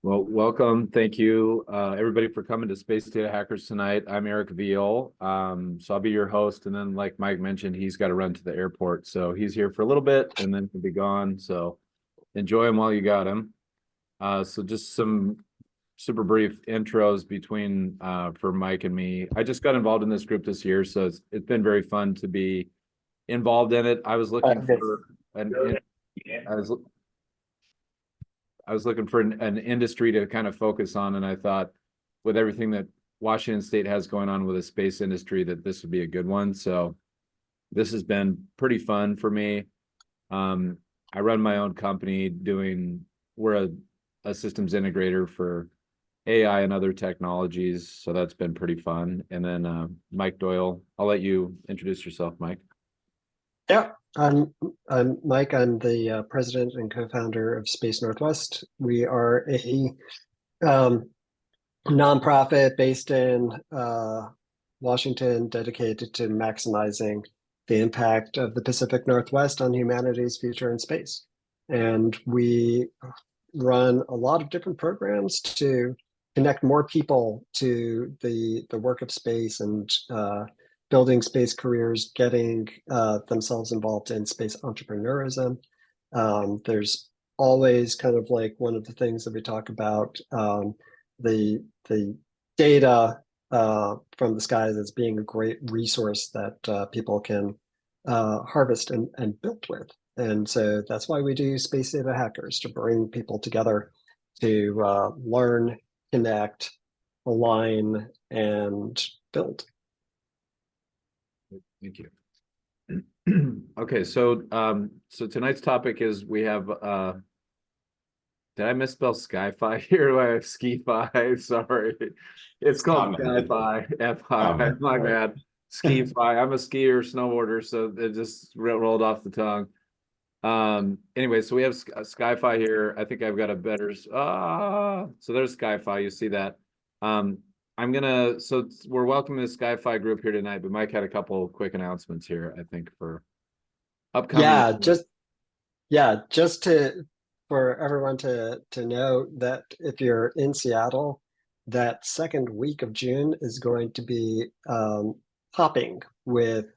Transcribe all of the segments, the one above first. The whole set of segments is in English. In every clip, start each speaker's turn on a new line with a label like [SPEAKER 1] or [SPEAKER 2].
[SPEAKER 1] Well, welcome. Thank you, everybody, for coming to Space Data Hackers tonight. I'm Eric Veal. So I'll be your host. And then, like Mike mentioned, he's got to run to the airport. So he's here for a little bit and then he'll be gone. So enjoy him while you got him. So just some super brief intros between for Mike and me. I just got involved in this group this year, so it's been very fun to be involved in it. I was looking for I was looking for an industry to kind of focus on, and I thought with everything that Washington State has going on with the space industry that this would be a good one. So this has been pretty fun for me. I run my own company we're a systems integrator for AI and other technologies. So that's been pretty fun. And then Mike Doyle, I'll let you introduce yourself, Mike.
[SPEAKER 2] Yeah, I'm Mike. I'm the president and co-founder of Space Northwest. We are a nonprofit based in Washington, dedicated to maximizing the impact of the Pacific Northwest on humanity's future in space. And we run a lot of different programs to connect more people to the work of space and building space careers, getting themselves involved in space entrepreneurism. There's always kind of like one of the things that we talk about, the data from the skies as being a great resource that people can harvest and build with. And so that's why we do Space Data Hackers, to bring people together to learn, connect, align, and build.
[SPEAKER 1] Thank you. Okay, so tonight's topic is we have did I misspell SkyFi here? Do I have SkyFi? Sorry. It's called SkyFi. F-I. My bad. SkyFi. I'm a skier, snowboarder, so it just rolled off the tongue. Anyway, so we have SkyFi here. I think I've got a better so there's SkyFi. You see that. So we're welcoming the SkyFi group here tonight, but Mike had a couple of quick announcements here, I think, for upcoming.
[SPEAKER 2] Just for everyone to know that if you're in Seattle, that second week of June is going to be popping with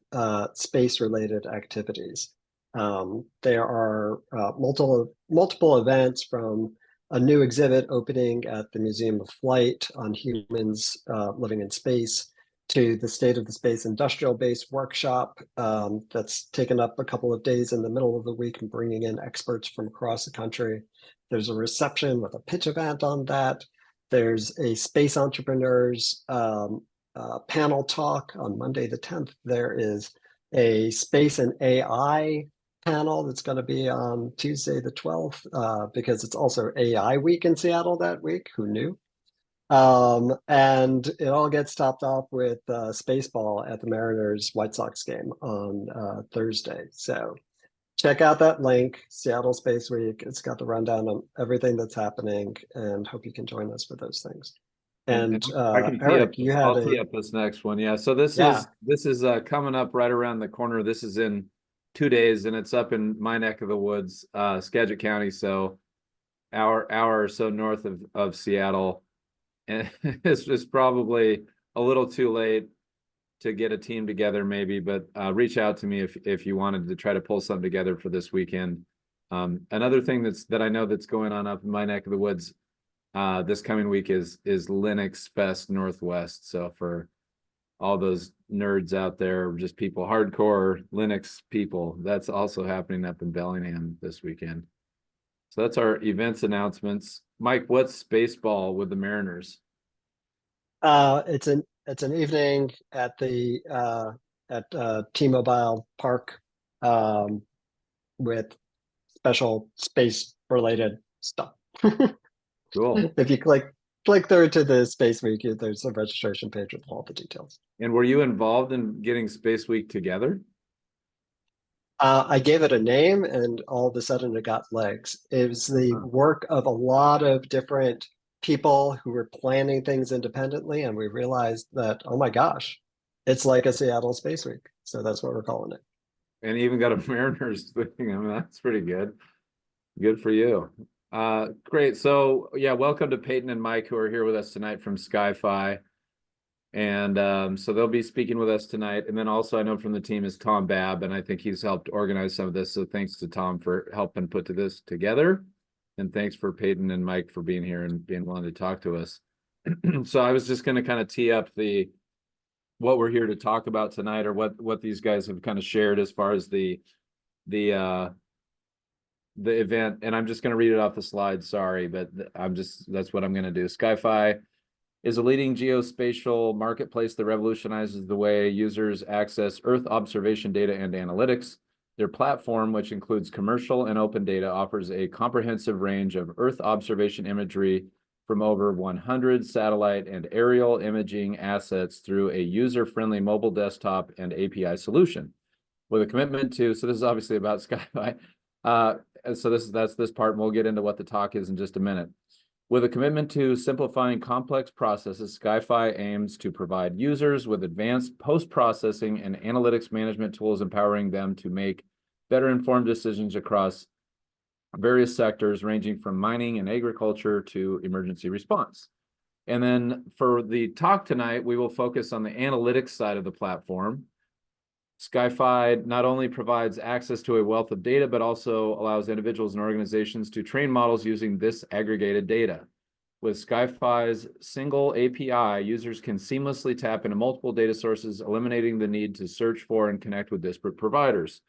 [SPEAKER 2] space-related activities. There are multiple events, from a new exhibit opening at the Museum of Flight on humans living in space, to the State of the Space Industrial Base workshop that's taken up a couple of days in the middle of the week and bringing in experts from across the country. There's a reception with a pitch event on that. There's a space entrepreneurs panel talk on Monday the 10th. There is a space and AI panel that's going to be on Tuesday the 12th because it's also AI week in Seattle that week. Who knew? And it all gets topped off with Spaceball at the Mariners White Sox game on Thursday. So check out that link, Seattle Space Week. It's got the rundown on everything that's happening, and hope you can join us for those things. And
[SPEAKER 1] I can
[SPEAKER 2] Eric,
[SPEAKER 1] I'll tee up this next one. Yeah. So this is coming up right around the corner. This is in 2 days, and it's up in my neck of the woods, Skagit County. So hour or so north of Seattle. And it's probably a little too late to get a team together, maybe, but reach out to me if you wanted to try to pull something together for this weekend. Another thing that I know that's going on up in my neck of the woods this coming week is Linux Fest Northwest. So for all those nerds out there, just people, hardcore Linux people, that's also happening up in Bellingham this weekend. So that's our events announcements. Mike, what's Spaceball with the Mariners?
[SPEAKER 2] It's an evening at the T-Mobile Park with special space related stuff.
[SPEAKER 1] Cool.
[SPEAKER 2] If you click through to the Space Week, there's a registration page with all the details.
[SPEAKER 1] And were you involved in getting Space Week together?
[SPEAKER 2] I gave it a name, and all of a sudden it got legs. It was the work of a lot of different people who were planning things independently, and we realized that, oh my gosh, it's like a Seattle Space Week. So that's what we're calling it.
[SPEAKER 1] And even got a Mariners thing. I mean, that's pretty good. Good for you. Great. So yeah, welcome to Peyton and Mike, who are here with us tonight from SkyFi. And so they'll be speaking with us tonight. And then also I know from the team is Tom Babb, and I think he's helped organize some of this. So thanks to Tom for helping put this together. And thanks for Peyton and Mike for being here and being willing to talk to us. So I was just going to kind of tee up what we're here to talk about tonight, or what these guys have kind of shared as far as the event. And I'm just going to read it off the slide. Sorry, but that's what I'm going to do. SkyFi is a leading geospatial marketplace that revolutionizes the way users access Earth observation data and analytics. Their platform, which includes commercial and open data, offers a comprehensive range of Earth observation imagery from over 100 satellite and aerial imaging assets through a user-friendly mobile desktop and API solution. With a commitment to, so this is obviously about SkyFi. So that's this part, and we'll get into what the talk is in just a minute. With a commitment to simplifying complex processes, SkyFi aims to provide users with advanced post-processing and analytics management tools, empowering them to make better informed decisions across various sectors, ranging from mining and agriculture to emergency response. And then for the talk tonight, we will focus on the analytics side of the platform. SkyFi not only provides access to a wealth of data, but also allows individuals and organizations to train models using this aggregated data. With SkyFi's single API, users can seamlessly tap into multiple data sources, eliminating the need to search for and connect with disparate providers.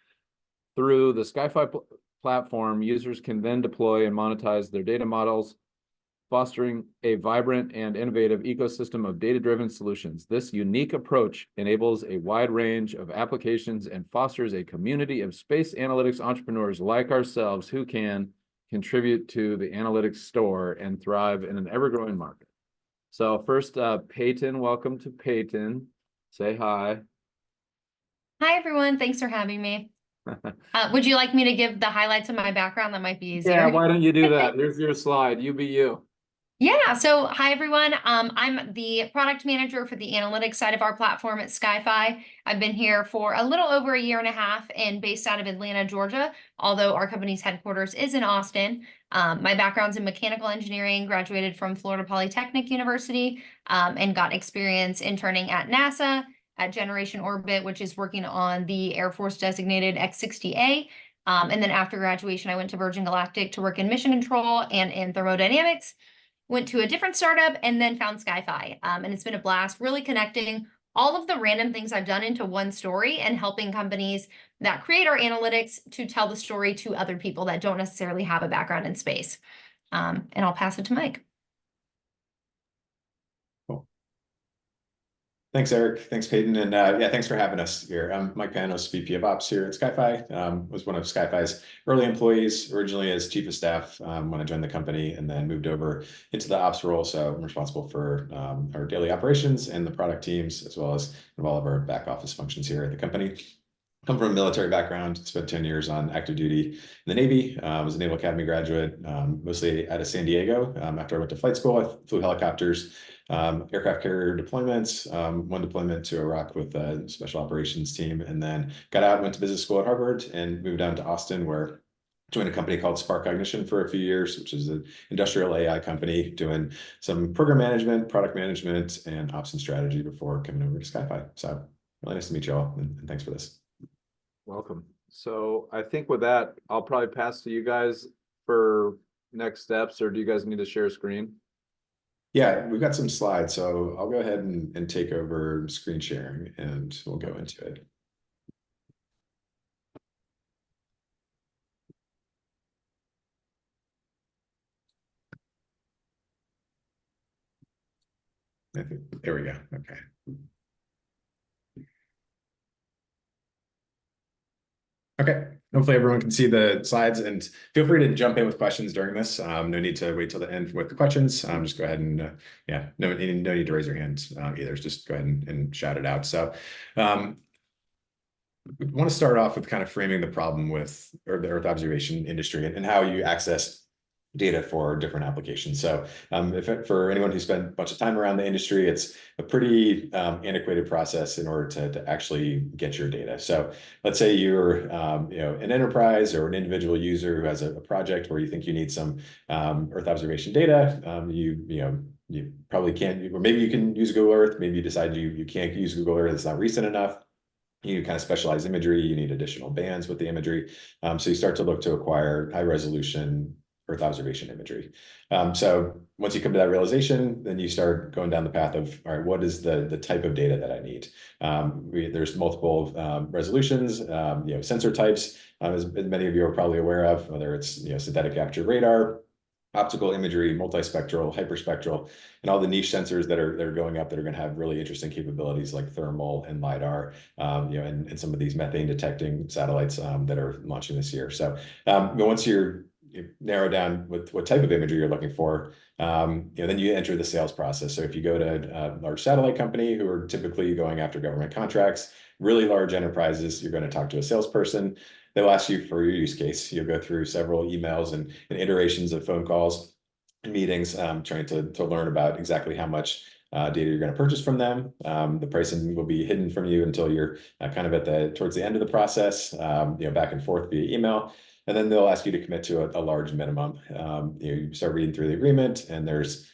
[SPEAKER 1] Through the SkyFi platform, users can then deploy and monetize their data models, fostering a vibrant and innovative ecosystem of data-driven solutions. This unique approach enables a wide range of applications and fosters a community of space analytics entrepreneurs like ourselves who can contribute to the analytics store and thrive in an ever-growing market. So first, Peyton, welcome to Peyton. Say hi.
[SPEAKER 3] Hi, everyone. Thanks for having me. Would you like me to give the highlights of my background? That might be easier.
[SPEAKER 1] Yeah, why don't you do that? Here's your slide. You be you.
[SPEAKER 3] Yeah, so hi everyone. I'm the product manager for the analytics side of our platform at SkyFi. I've been here for a little over a year and a half and based out of Atlanta, Georgia, although our company's headquarters is in Austin. My background's in mechanical engineering, graduated from Florida Polytechnic University, and got experience interning at NASA, at Generation Orbit, which is working on the Air Force designated X-60A. And then after graduation, I went to Virgin Galactic to work in mission control and in thermodynamics. Went to a different startup and then found SkyFi. And it's been a blast really connecting all of the random things I've done into one story and helping companies that create our analytics to tell the story to other people that don't necessarily have a background in space. And I'll pass it to Mike.
[SPEAKER 4] Thanks, Eric. Thanks, Peyton. And yeah, thanks for having us here. I'm Mike Panos, VP of Ops here at SkyFi. Was one of SkyFi's early employees, originally as Chief of Staff when I joined the company, and then moved over into the Ops role. So I'm responsible for our daily operations and the product teams, as well as all of our back office functions here at the company. Come from a military background, spent 10 years on active duty in the Navy, was a Naval Academy graduate, mostly out of San Diego. After I went to flight school, I flew helicopters, aircraft carrier deployments, one deployment to Iraq with a special operations team, and then got out, went to business school at Harvard, and moved down to Austin, where I joined a company called Spark Cognition for a few years, which is an industrial AI company doing some program management, product management, and ops and strategy before coming over to SkyFi. So really nice to meet you all, and thanks for this.
[SPEAKER 1] Welcome. So I think with that, I'll probably pass to you guys for next steps, or do you guys need to share a screen?
[SPEAKER 4] Yeah, we've got some slides, so I'll go ahead and take over screen sharing and we'll go into it. I think, there we go. Okay. Okay, hopefully everyone can see the slides, and feel free to jump in with questions during this. No need to wait till the end with the questions. Just go ahead and, yeah, no need to raise your hand either. Just go ahead and shout it out. So we want to start off with kind of framing the problem with the Earth observation industry and how you access data for different applications. So for anyone who spent a bunch of time around the industry, it's a pretty antiquated process in order to actually get your data. So let's say you're an enterprise or an individual user who has a project where you think you need some Earth observation data. You probably can't, or maybe you can use Google Earth. Maybe you decide you can't use Google Earth. It's not recent enough. You kind of specialize imagery. You need additional bands with the imagery. So you start to look to acquire high resolution Earth observation imagery. So once you come to that realization, then you start going down the path of, all right, what is the type of data that I need? There's multiple resolutions, sensor types, as many of you are probably aware of, whether it's synthetic aperture radar, optical imagery, multispectral, hyperspectral, and all the niche sensors that are going up that are going to have really interesting capabilities like thermal and LiDAR, and some of these methane detecting satellites that are launching this year. So once you narrow down what type of imagery you're looking for, then you enter the sales process. So if you go to a large satellite company who are typically going after government contracts, really large enterprises, you're going to talk to a salesperson. They'll ask you for your use case. You'll go through several emails and iterations of phone calls and meetings, trying to learn about exactly how much data you're going to purchase from them. The pricing will be hidden from you until you're kind of towards the end of the process, back and forth via email. And then they'll ask you to commit to a large minimum. You start reading through the agreement, and there's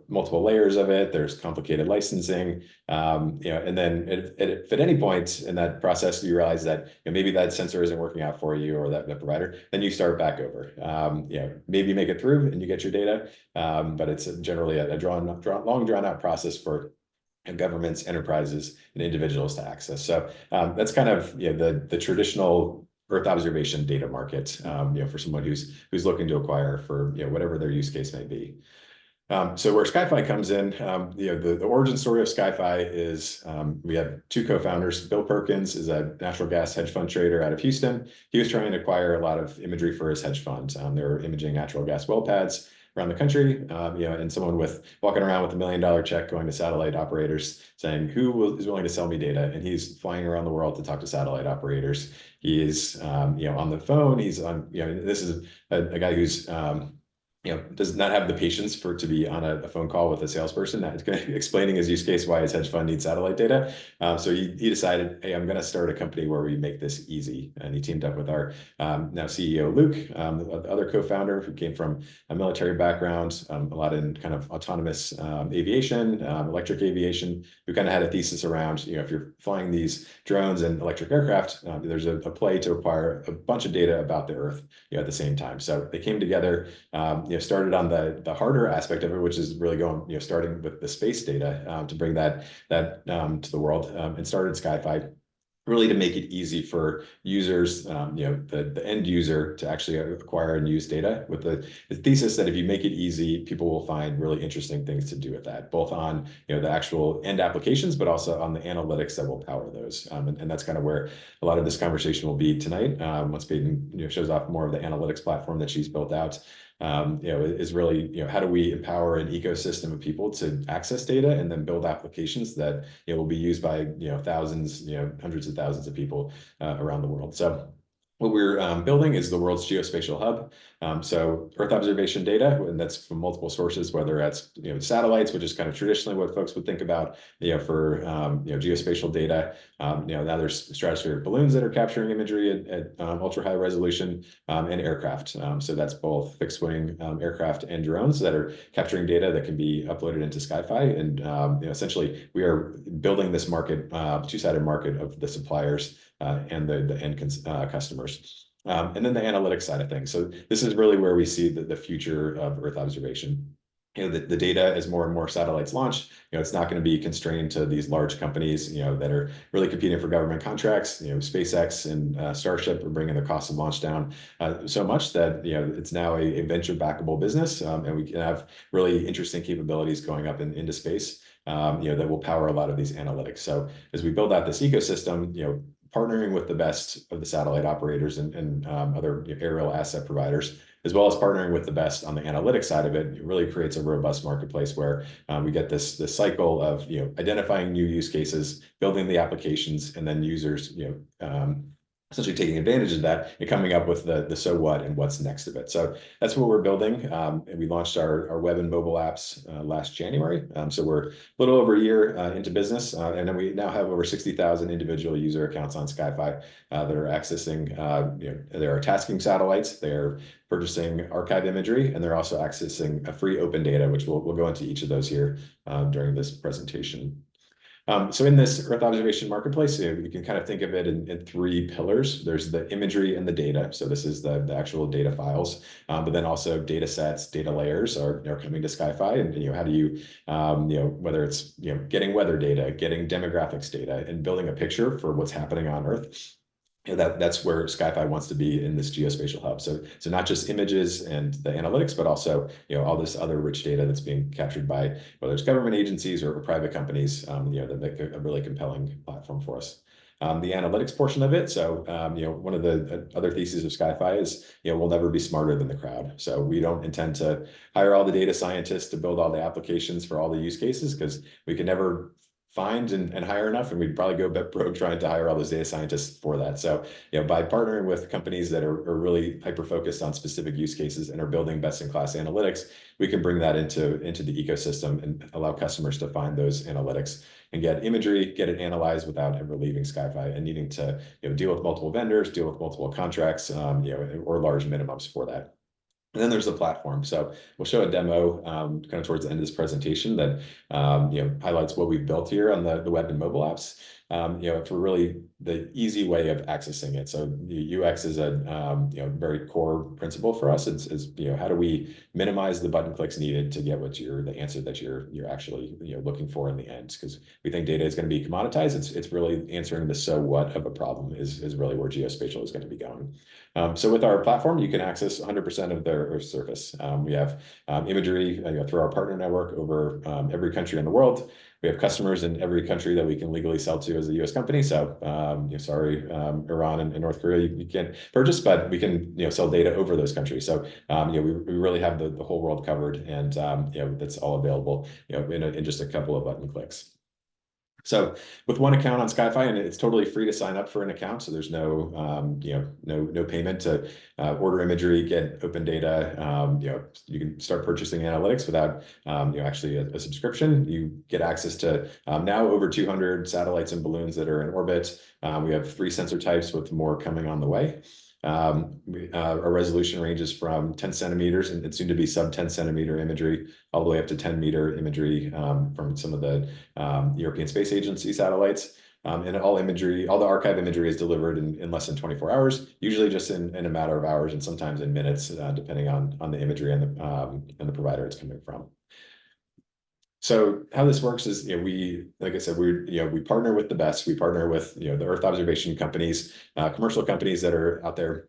[SPEAKER 4] multiple layers of it. There's complicated licensing, and then if at any point in that process you realize that maybe that sensor isn't working out for you or that provider, then you start back over. Maybe you make it through and you get your data, but it's generally a long drawn out process for governments, enterprises, and individuals to access. So that's kind of the traditional Earth observation data market, for someone who's looking to acquire for whatever their use case may be. So where SkyFi comes in, the origin story of SkyFi is we have two co-founders. Bill Perkins is a natural gas hedge fund trader out of Houston. He was trying to acquire a lot of imagery for his hedge fund. They were imaging natural gas well pads around the country, and someone walking around with $1 million check going to satellite operators saying, who is willing to sell me data? And he's flying around the world to talk to satellite operators. He is, on the phone. He's on, this is a guy who's, does not have the patience to be on a phone call with a salesperson explaining his use case, why his hedge fund needs satellite data. So he decided, hey, I'm going to start a company where we make this easy. And he teamed up with our now CEO, Luke, the other co-founder who came from a military background, a lot in kind of autonomous aviation, electric aviation, who kind of had a thesis around, if you're flying these drones and electric aircraft, there's a play to acquire a bunch of data about the Earth at the same time. So they came together, started on the harder aspect of it, which is really starting with the space data to bring that to the world, and started SkyFi really to make it easy for users, the end user, to actually acquire and use data, with the thesis that if you make it easy, people will find really interesting things to do with that, both on the actual end applications, but also on the analytics that will power those. And that's kind of where a lot of this conversation will be tonight. Once Peyton shows off more of the analytics platform that she's built out. Is really, how do we empower an ecosystem of people to access data and then build applications that will be used by thousands, hundreds of thousands of people around the world. So what we're building is the world's geospatial hub. So Earth observation data, and that's from multiple sources, whether that's satellites, which is kind of traditionally what folks would think about for geospatial data. Now there's stratospheric balloons that are capturing imagery at ultra high resolution, and aircraft. So that's both fixed wing aircraft and drones that are capturing data that can be uploaded into SkyFi. And essentially, we are building this market, two-sided market of the suppliers and the end customers. And then the analytics side of things. So this is really where we see the future of Earth observation. The data, as more and more satellites launch, it's not going to be constrained to these large companies, that are really competing for government contracts. SpaceX and Starship are bringing the cost of launch down so much that it's now a venture backable business, and we can have really interesting capabilities going up into space, that will power a lot of these analytics. So as we build out this ecosystem, partnering with the best of the satellite operators and other aerial asset providers, as well as partnering with the best on the analytics side of it, it really creates a robust marketplace where we get this cycle of identifying new use cases, building the applications, and then users essentially taking advantage of that and coming up with the so what and what's next of it. So that's what we're building. And we launched our web and mobile apps last January. So we're a little over a year into business. And then we now have over 60,000 individual user accounts on SkyFi that are accessing, they are tasking satellites, they're purchasing archive imagery, and they're also accessing a free open data, which we'll go into each of those here during this presentation. So in this Earth observation marketplace, you can kind of think of it in three pillars. There's the imagery and the data. So this is the actual data files, but then also data sets, data layers are coming to SkyFi. And how do you, whether it's getting weather data, getting demographics data, and building a picture for what's happening on Earth. That's where SkyFi wants to be in this geospatial hub. So not just images and the analytics, but also all this other rich data that's being captured by whether it's government agencies or private companies. That make a really compelling platform for us. The analytics portion of it. So one of the other theses of SkyFi is we'll never be smarter than the crowd. So we don't intend to hire all the data scientists to build all the applications for all the use cases, because we can never find and hire enough, and we'd probably go broke trying to hire all those data scientists for that. So by partnering with companies that are really hyper focused on specific use cases and are building best in class analytics, we can bring that into the ecosystem and allow customers to find those analytics and get imagery, get it analyzed without ever leaving SkyFi and needing to deal with multiple vendors, deal with multiple contracts, or large minimums for that. And then there's the platform. So we'll show a demo kind of towards the end of this presentation that highlights what we've built here on the web and mobile apps. For really the easy way of accessing it. So the UX is a very core principle for us. It's how do we minimize the button clicks needed to get the answer that you're actually looking for in the end? Because we think data is going to be commoditized. It's really answering the so what of a problem is really where geospatial is going to be going. So with our platform, you can access 100% of their Earth surface. We have imagery through our partner network over every country in the world. We have customers in every country that we can legally sell to as a U.S. company. So sorry, Iran and North Korea, you can't purchase, but we can sell data over those countries. So we really have the whole world covered, and that's all available in just a couple of button clicks. So with one account on SkyFi, and it's totally free to sign up for an account. So there's no no payment to order imagery, get open data. You can start purchasing analytics without actually a subscription. You get access to now over 200 satellites and balloons that are in orbit. We have 3 sensor types with more coming on the way. Our resolution ranges from 10 centimeters and soon to be sub 10 centimeter imagery all the way up to 10-meter imagery from some of the European Space Agency satellites. And all the archive imagery is delivered in less than 24 hours, usually just in a matter of hours and sometimes in minutes, depending on the imagery and the provider it's coming from. So how this works is, like I said, we partner with the best. We partner with the Earth observation companies, commercial companies that are out there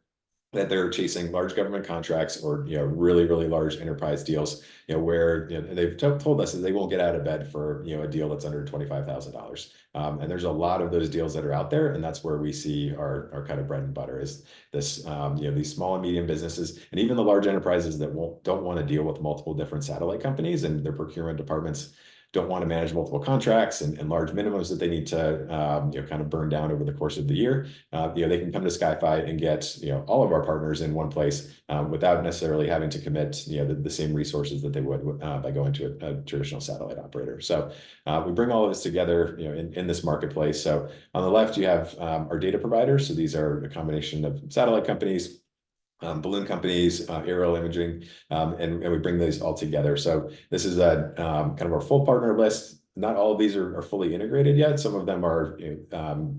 [SPEAKER 4] that they're chasing large government contracts or really large enterprise deals. Where they've told us that they won't get out of bed for a deal that's under $25,000. And there's a lot of those deals that are out there, and that's where we see our kind of bread and butter is this. These small and medium businesses, and even the large enterprises that don't want to deal with multiple different satellite companies, and their procurement departments don't want to manage multiple contracts and large minimums that they need to kind of burn down over the course of the year. They can come to SkyFi and get all of our partners in one place without necessarily having to commit the same resources that they would by going to a traditional satellite operator. So we bring all of this together in this marketplace. So on the left you have our data providers. So these are a combination of satellite companies, balloon companies, aerial imaging, and we bring these all together. So this is a kind of our full partner list. Not all of these are fully integrated yet. Some of them are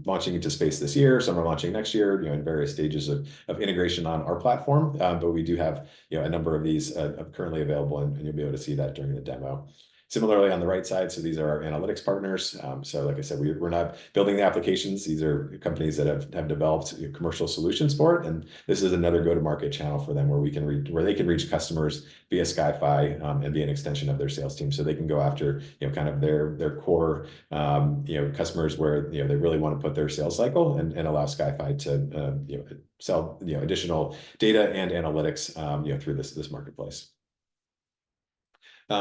[SPEAKER 4] launching into space this year. Some are launching next year, in various stages of integration on our platform. But we do have a number of these currently available, and you'll be able to see that during the demo. Similarly, on the right side, so these are our analytics partners. So like I said, we're not building the applications. These are companies that have developed commercial solutions for it. And this is another go-to-market channel for them where they can reach customers via SkyFi and be an extension of their sales team. So they can go after kind of their core customers where they really want to put their sales cycle and allow SkyFi to sell additional data and analytics through this marketplace.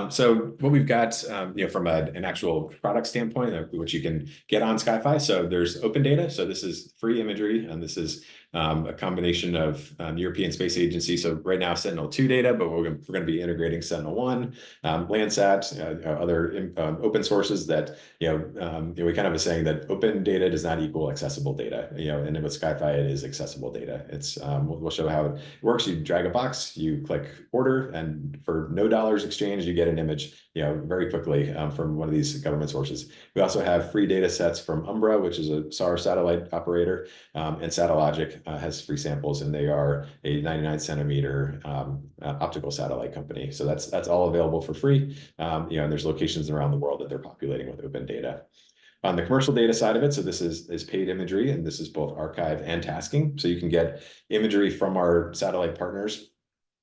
[SPEAKER 4] So what we've got, from an actual product standpoint, which you can get on SkyFi. So there's open data. So this is free imagery, and this is a combination of European Space Agency. So right now Sentinel-2 data, but we're going to be integrating Sentinel-1, Landsat, other open sources that, we kind of have a saying that open data does not equal accessible data, and with SkyFi, it is accessible data. It's, we'll show how it works. You drag a box, you click order, and for no dollars exchanged, you get an image, very quickly from one of these government sources. We also have free data sets from Umbra, which is a SAR satellite operator, and Satellogic has free samples, and they are a 99 centimeter optical satellite company. So that's all available for free. And there's locations around the world that they're populating with open data. On the commercial data side of it, so this is paid imagery, and this is both archive and tasking. So you can get imagery from our satellite partners.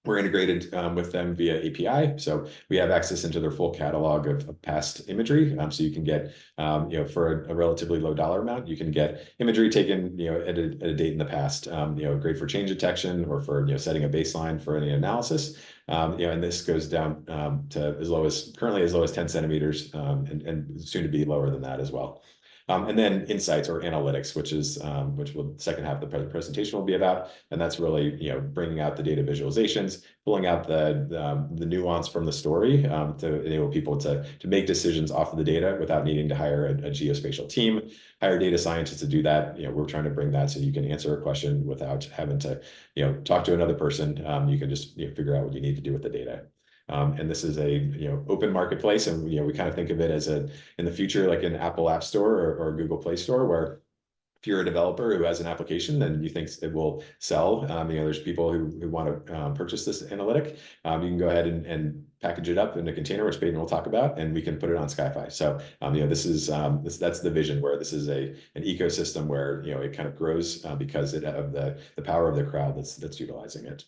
[SPEAKER 4] We're integrated with them via API, so we have access into their full catalog of past imagery. So you can get, for a relatively low dollar amount, you can get imagery taken, at a date in the past. Great for change detection or for setting a baseline for any analysis. And this goes down to currently as low as 10 centimeters, and soon to be lower than that as well. And then insights or analytics, which will the second half of the presentation will be about, and that's really bringing out the data visualizations, pulling out the nuance from the story to enable people to make decisions off of the data without needing to hire a geospatial team, hire data scientists to do that. We're trying to bring that so you can answer a question without having to talk to another person. You can just figure out what you need to do with the data. And this is a open marketplace, and we kind of think of it as in the future like an Apple App Store or Google Play Store, where if you're a developer who has an application and you think it will sell, there's people who want to purchase this analytic. You can go ahead and package it up in a container, which Peyton will talk about, and we can put it on SkyFi. So this is that's the vision, where this is an ecosystem where it kind of grows because of the power of the crowd that's utilizing it.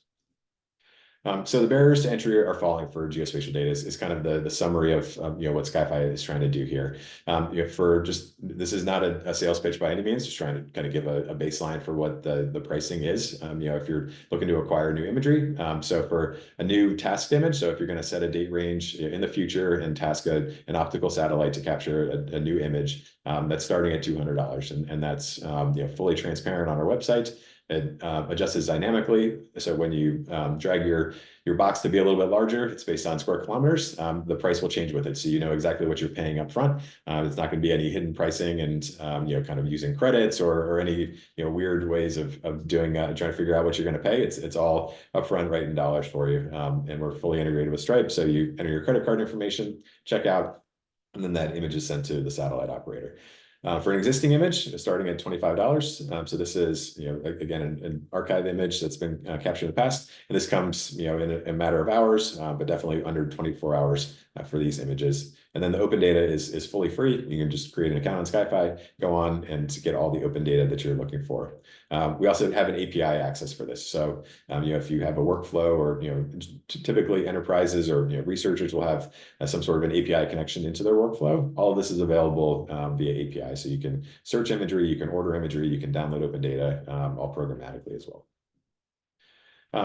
[SPEAKER 4] So the barriers to entry are falling for geospatial data is kind of the summary of what SkyFi is trying to do here. This is not a sales pitch by any means, just trying to kind of give a baseline for what the pricing is. If you're looking to acquire new imagery, so for a new tasked image, so if you're going to set a date range in the future and task an optical satellite to capture a new image, that's starting at $200, and that's fully transparent on our website. It adjusts dynamically. So when you drag your box to be a little bit larger, it's based on square kilometers. The price will change with it, so you know exactly what you're paying up front. It's not going to be any hidden pricing and kind of using credits or any weird ways of doing trying to figure out what you're going to pay. It's all upfront, right in dollars for you, and we're fully integrated with Stripe. So you enter your credit card information, check out, and then that image is sent to the satellite operator. For an existing image, starting at $25. So this is, again, an archive image that's been captured in the past, and this comes, in a matter of hours, but definitely under 24 hours for these images. And then the open data is fully free. You can just create an account on SkyFi, go on and get all the open data that you're looking for. We also have an API access for this. So, if you have a workflow, or typically enterprises or researchers will have some sort of an API connection into their workflow. All of this is available via API. So you can search imagery, you can order imagery, you can download open data, all programmatically as well.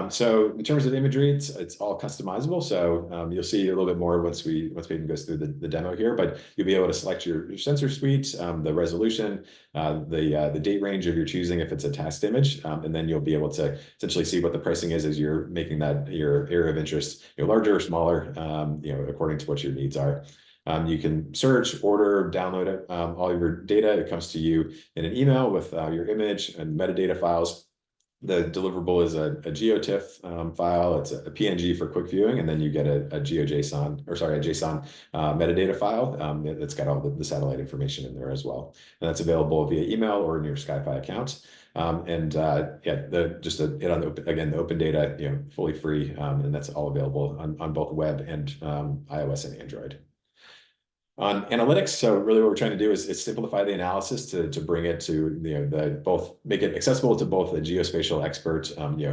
[SPEAKER 4] So in terms of imagery, it's all customizable. So you'll see a little bit more once Peyton goes through the demo here, but you'll be able to select your sensor suite, the resolution, the date range of your choosing if it's a tasked image, and then you'll be able to essentially see what the pricing is as you're making that your area of interest larger or smaller, according to what your needs are. You can search, order, download it, all of your data. It comes to you in an email with your image and metadata files. The deliverable is a GeoTIFF file. It's a PNG for quick viewing, and then you get a JSON metadata file that's got all the satellite information in there as well. And that's available via email or in your SkyFi account. The open data, fully free, and that's all available on both web and iOS and Android. On analytics, so really what we're trying to do is simplify the analysis to bring it to make it accessible to both a geospatial expert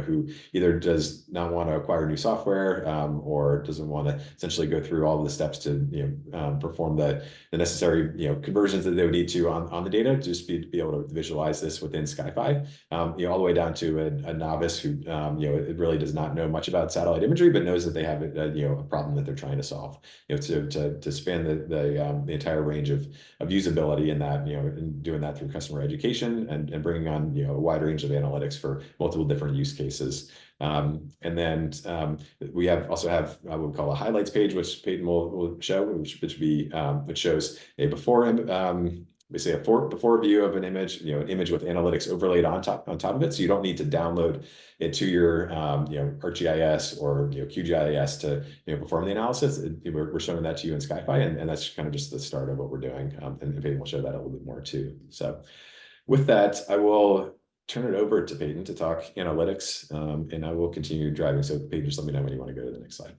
[SPEAKER 4] who either does not want to acquire new software or doesn't want to essentially go through all of the steps to perform the necessary conversions that they would need to on the data, just be able to visualize this within SkyFi, all the way down to a novice who it really does not know much about satellite imagery, but knows that they have a problem that they're trying to solve. To span the the entire range of usability in that, and doing that through customer education and bringing on, a wide range of analytics for multiple different use cases. And then we also have what we call a highlights page, which Peyton will show, which shows a before basically a before view of an image, an image with analytics overlaid on top of it. So you don't need to download it to your ArcGIS or QGIS to perform the analysis. We're showing that to you in SkyFi, and that's kind of just the start of what we're doing. And Peyton will show that a little bit more too. So with that, I will turn it over to Peyton to talk analytics, and I will continue driving. So Peyton, just let me know when you want to go to the next slide.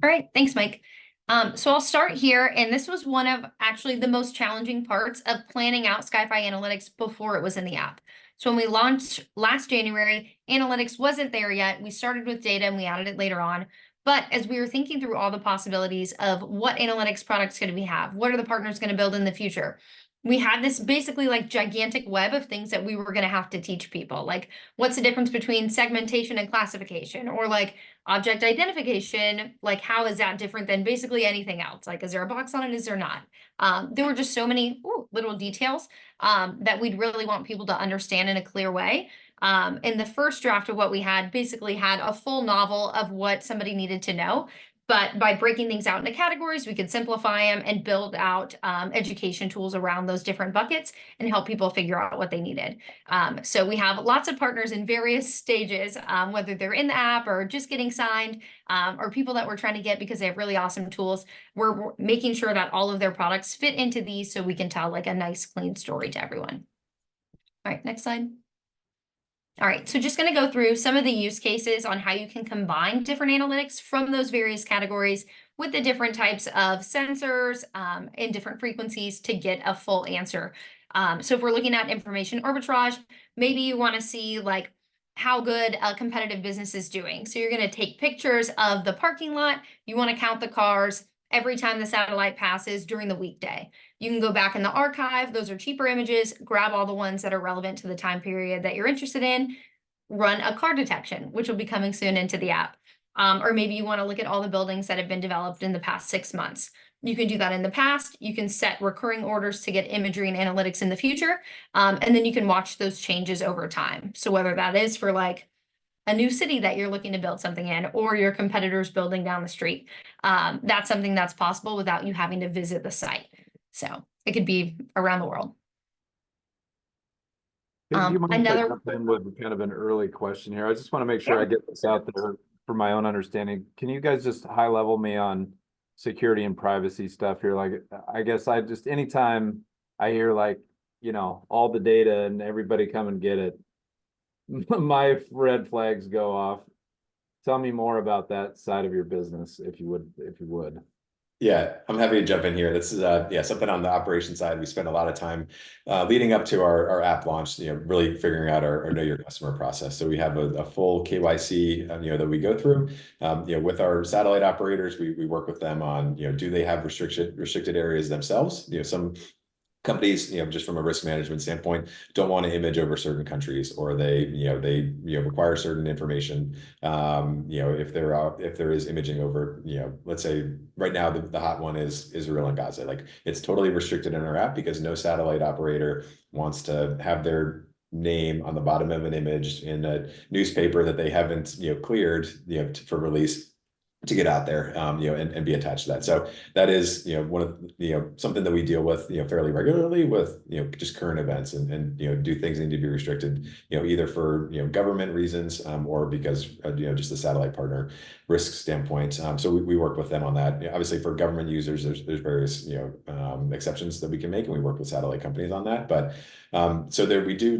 [SPEAKER 3] All right, thanks, Mike. So I'll start here, and this was one of actually the most challenging parts of planning out SkyFi Analytics before it was in the app. So when we launched last January, analytics wasn't there yet. We started with data and we added it later on. But as we were thinking through all the possibilities of what analytics products could we have, what are the partners going to build in the future, we had this basically like gigantic web of things that we were going to have to teach people. Like, what's the difference between segmentation and classification, or like object identification? Like, how is that different than basically anything else? Like, is there a box on it? Is there not? There were just so many little details that we'd really want people to understand in a clear way. And the first draft of what we had basically had a full novel of what somebody needed to know. But by breaking things out into categories, we could simplify them and build out education tools around those different buckets and help people figure out what they needed. So we have lots of partners in various stages, whether they're in the app or just getting signed, or people that we're trying to get because they have really awesome tools. We're making sure that all of their products fit into these so we can tell like a nice, clean story to everyone. All right, next slide. All right, so just going to go through some of the use cases on how you can combine different analytics from those various categories with the different types of sensors and different frequencies to get a full answer. So if we're looking at information arbitrage, maybe you want to see like how good a competitive business is doing. So you're going to take pictures of the parking lot. You want to count the cars every time the satellite passes during the weekday. You can go back in the archive. Those are cheaper images. Grab all the ones that are relevant to the time period that you're interested in. Run a car detection, which will be coming soon into the app. Or maybe you want to look at all the buildings that have been developed in the past 6 months. You can do that in the past. You can set recurring orders to get imagery and analytics in the future. And then you can watch those changes over time. So whether that is for like a new city that you're looking to build something in, or your competitors building down the street, that's something that's possible without you having to visit the site. So it could be around the world.
[SPEAKER 1] You might
[SPEAKER 3] another
[SPEAKER 1] jump in with kind of an early question here. I just want to make sure I get this out there for my own understanding. Can you guys just high level me on security and privacy stuff here? Like, I guess anytime I hear like, all the data and everybody come and get it, my red flags go off. Tell me more about that side of your business, if you would.
[SPEAKER 4] Yeah, I'm happy to jump in here. This is something on the operations side. We spent a lot of time leading up to our app launch, really figuring out our know your customer process. So we have a full KYC, that we go through. With our satellite operators, we work with them on, do they have restricted areas themselves? Some companies, just from a risk management standpoint, don't want to image over certain countries, or they require certain information. If there is imaging over, let's say right now the hot one is Israel and Gaza. Like, it's totally restricted in our app because no satellite operator wants to have their name on the bottom of an image in a newspaper that they haven't cleared for release to get out there, and be attached to that. So that is, one of something that we deal with, fairly regularly with, just current events and do things need to be restricted, either for, government reasons, or because, just the satellite partner risk standpoint. So we work with them on that. Obviously for government users, there's various, exceptions that we can make, and we work with satellite companies on that. But so there we do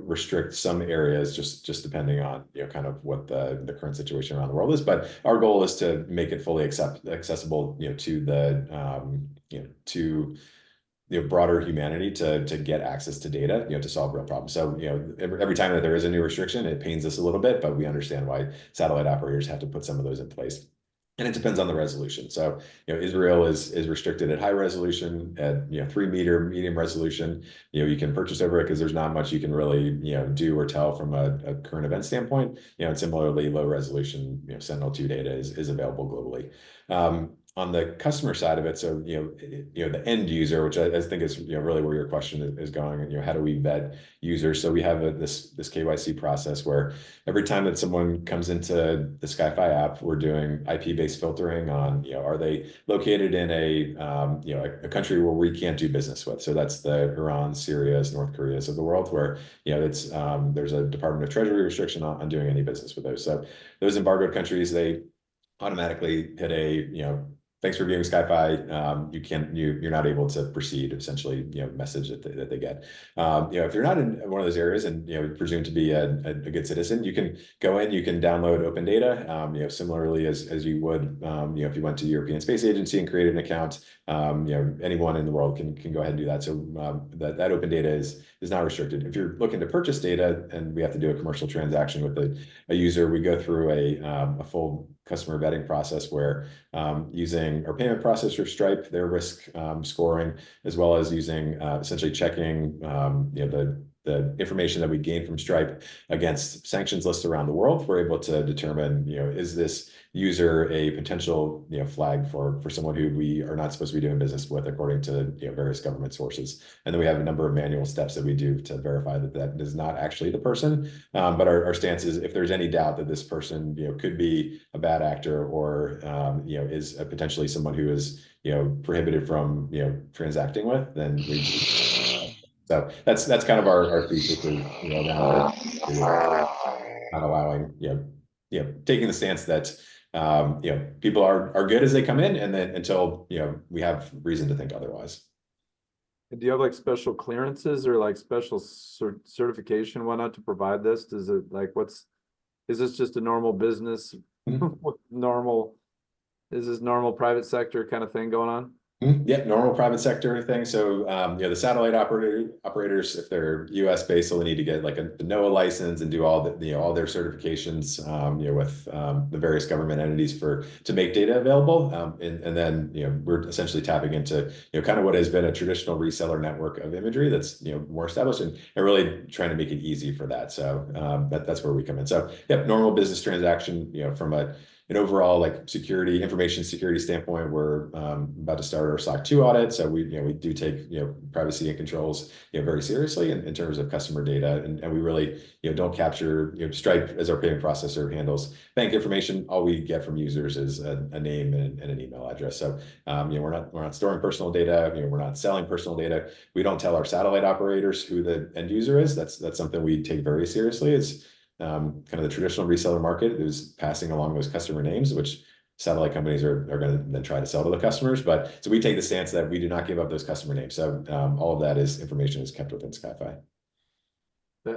[SPEAKER 4] restrict some areas just depending on, kind of what the current situation around the world is. But our goal is to make it fully accessible, to the broader humanity to get access to data, to solve real problems. So every time that there is a new restriction, it pains us a little bit, but we understand why satellite operators have to put some of those in place. And it depends on the resolution. So, Israel is restricted at high resolution, at 3-meter medium resolution. You can purchase over it because there's not much you can really do or tell from a current event standpoint. And similarly, low resolution Sentinel-2 data is available globally. on the customer side of it, so the end user, which I think is really where your question is going, and how do we vet users? So we have this KYC process where every time that someone comes into the SkyFi app, we're doing IP-based filtering on are they located in a country where we can't do business with. So that's the Iran, Syria's, North Korea's of the world, where it's there's a Department of Treasury restriction on doing any business with those. So those embargoed countries, they automatically hit a thanks for viewing SkyFi. You're not able to proceed, essentially, message that they get. If you're not in one of those areas and presumed to be a good citizen, you can go in, you can download open data. Similarly as you would, if you went to the European Space Agency and created an account, anyone in the world can go ahead and do that. So that open data is not restricted. If you're looking to purchase data and we have to do a commercial transaction with a user, we go through a full customer vetting process where using our payment processor Stripe, their risk scoring, as well as using essentially checking the information that we gain from Stripe against sanctions lists around the world, we're able to determine, is this user a potential flag for someone who we are not supposed to be doing business with according to various government sources. And then we have a number of manual steps that we do to verify that is not actually the person. But our stance is, if there's any doubt that this person could be a bad actor or is potentially someone who is prohibited from transacting with, then we. So that's kind of our thesis around not allowing taking the stance that people are good as they come in, and then until we have reason to think otherwise.
[SPEAKER 1] Do you have like special clearances or like special certification, whatnot, to provide this? Does it is this just a normal business? Is this normal private sector kind of thing going on?
[SPEAKER 4] Yeah, normal private sector thing. So the satellite operators, if they're US based, they'll need to get like a NOAA license and do all all their certifications with the various government entities to make data available. And then we're essentially tapping into kind of what has been a traditional reseller network of imagery that's more established, and really trying to make it easy for that. So that's where we come in. So yep, normal business transaction from an overall information security standpoint. We're about to start our SOC 2 audit, so we do take privacy and controls very seriously in terms of customer data, and we really don't capture Stripe as our payment processor handles bank information. All we get from users is a name and an email address. So we're not storing personal data. We're not selling personal data. We don't tell our satellite operators who the end user is. That's something we take very seriously. It's kind of the traditional reseller market is passing along those customer names, which satellite companies are going to then try to sell to the customers. But so we take the stance that we do not give up those customer names. So all of that information is kept within SkyFi.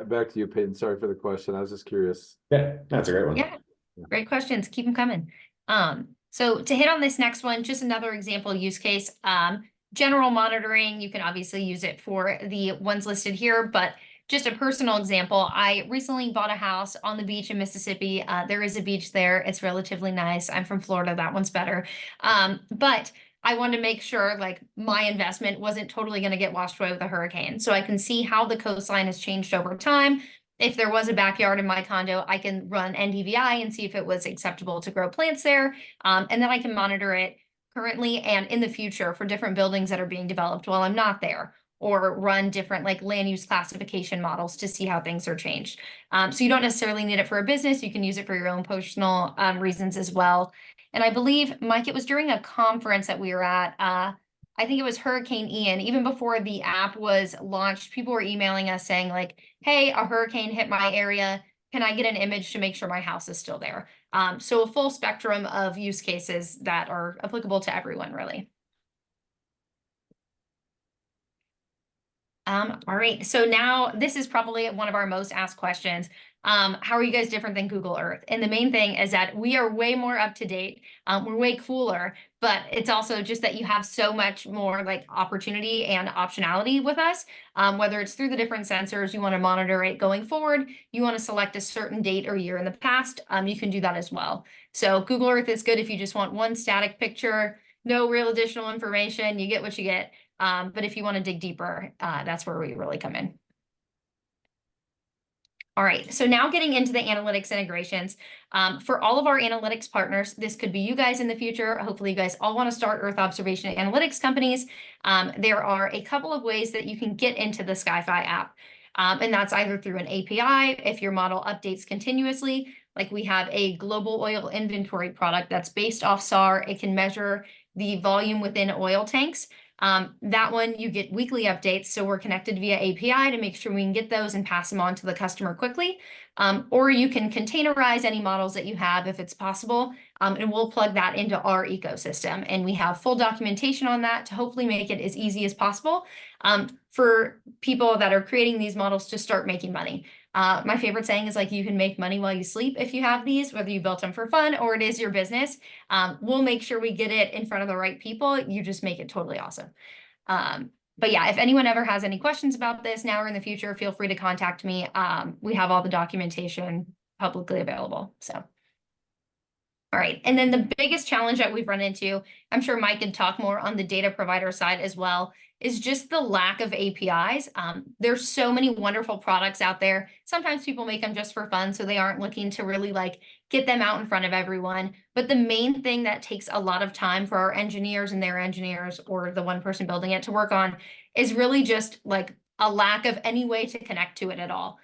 [SPEAKER 1] Back to you, Peyton. Sorry for the question. I was just curious.
[SPEAKER 4] Yeah, that's a great one.
[SPEAKER 3] Yeah, great questions. Keep them coming. So to hit on this next one, just another example use case. General monitoring, you can obviously use it for the ones listed here, but just a personal example, I recently bought a house on the beach in Mississippi. There is a beach there. It's relatively nice. I'm from Florida. That one's better. But I wanted to make sure my investment wasn't totally going to get washed away with a hurricane. So I can see how the coastline has changed over time. If there was a backyard in my condo, I can run NDVI and see if it was acceptable to grow plants there. And then I can monitor it currently and in the future for different buildings that are being developed while I'm not there, or run different land use classification models to see how things are changed. So you don't necessarily need it for a business. You can use it for your own personal reasons as well. And I believe, Mike, it was during a conference that we were at, I think it was Hurricane Ian. Even before the app was launched, people were emailing us saying hey, a hurricane hit my area. Can I get an image to make sure my house is still there? So a full spectrum of use cases that are applicable to everyone, really. All right, so now this is probably one of our most asked questions. How are you guys different than Google Earth? And the main thing is that we are way more up to date. We're way cooler, but it's also just that you have so much more opportunity and optionality with us. Whether it's through the different sensors, you want to monitor it going forward, you want to select a certain date or year in the past, you can do that as well. So Google Earth is good if you just want one static picture, no real additional information, you get what you get. But if you want to dig deeper, that's where we really come in. All right, so now getting into the analytics integrations. For all of our analytics partners, this could be you guys in the future. Hopefully you guys all want to start Earth observation analytics companies. There are a couple of ways that you can get into the SkyFi app. And that's either through an API, if your model updates continuously, like we have a global oil inventory product that's based off SAR. It can measure the volume within oil tanks. That one you get weekly updates, so we're connected via API to make sure we can get those and pass them on to the customer quickly. Or you can containerize any models that you have if it's possible, and we'll plug that into our ecosystem. And we have full documentation on that to hopefully make it as easy as possible for people that are creating these models to start making money. My favorite saying is like, you can make money while you sleep if you have these, whether you built them for fun or it is your business. We'll make sure we get it in front of the right people. You just make it totally awesome. But yeah, if anyone ever has any questions about this now or in the future, feel free to contact me. We have all the documentation publicly available. So, all right. And then the biggest challenge that we've run into, I'm sure Mike can talk more on the data provider side as well, is just the lack of APIs. There's so many wonderful products out there. Sometimes people make them just for fun, so they aren't looking to really like get them out in front of everyone. But the main thing that takes a lot of time for our engineers and their engineers, or the one person building it, to work on is really just like a lack of any way to connect to it at all.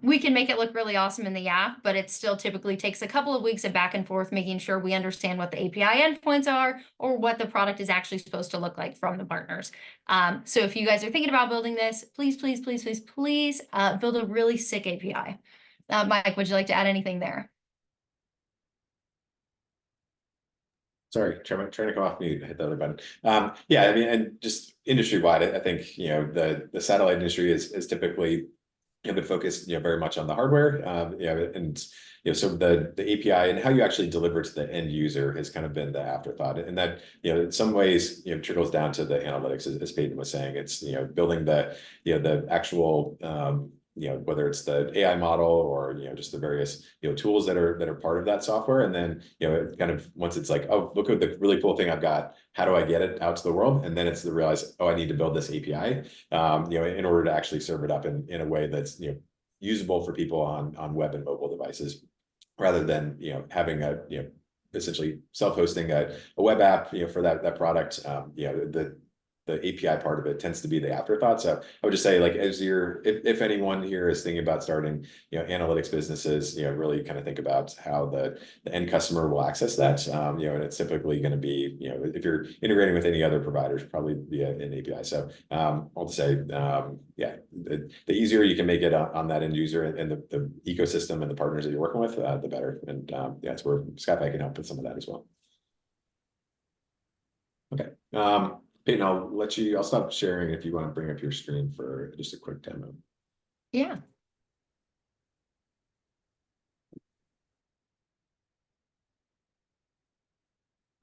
[SPEAKER 3] We can make it look really awesome in the app, but it still typically takes a couple of weeks of back and forth, making sure we understand what the API endpoints are or what the product is actually supposed to look like from the partners. So if you guys are thinking about building this, please, please, please, please, please build a really sick API. Mike, would you like to add anything there?
[SPEAKER 4] Sorry, trying to come off mute, hit the other button. Yeah, I mean, and just industry-wide, I think, the satellite industry is typically been focused, very much on the hardware, and so the API and how you actually deliver to the end user has kind of been the afterthought, and that in some ways trickles down to the analytics, as Peyton was saying. It's building the actual whether it's the AI model or just the various tools that are part of that software, and then it kind of, once it's like, oh, look at the really cool thing I've got, how do I get it out to the world? And then it's to realize, oh, I need to build this API in order to actually serve it up in a way that's usable for people on web and mobile devices, rather than having a essentially self-hosting a web app for that product. The API part of it tends to be the afterthought. So I would just say, like, as if anyone here is thinking about starting, analytics businesses, really kind of think about how the end customer will access that. And it's typically going to be, if you're integrating with any other providers, probably via an API. So I'll just say, yeah, the easier you can make it on that end user and the ecosystem and the partners that you're working with, the better. And yeah, it's where SkyFi can help with some of that as well. Okay. Peyton, I'll stop sharing if you want to bring up your screen for just a quick demo.
[SPEAKER 3] Yeah.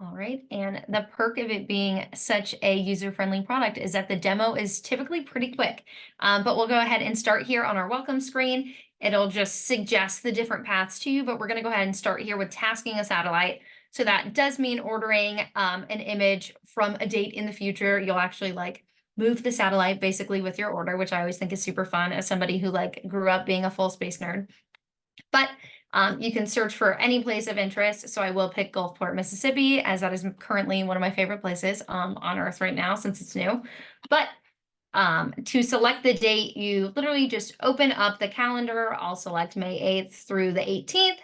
[SPEAKER 3] All right, and the perk of it being such a user-friendly product is that the demo is typically pretty quick, but we'll go ahead and start here on our welcome screen. It'll just suggest the different paths to you, but we're going to go ahead and start here with tasking a satellite. So that does mean ordering an image from a date in the future. You'll actually like move the satellite basically with your order, which I always think is super fun as somebody who like grew up being a full space nerd. But you can search for any place of interest. So I will pick Gulfport, Mississippi, as that is currently one of my favorite places on Earth right now since it's new. But to select the date, you literally just open up the calendar. I'll select May 8th through the 18th.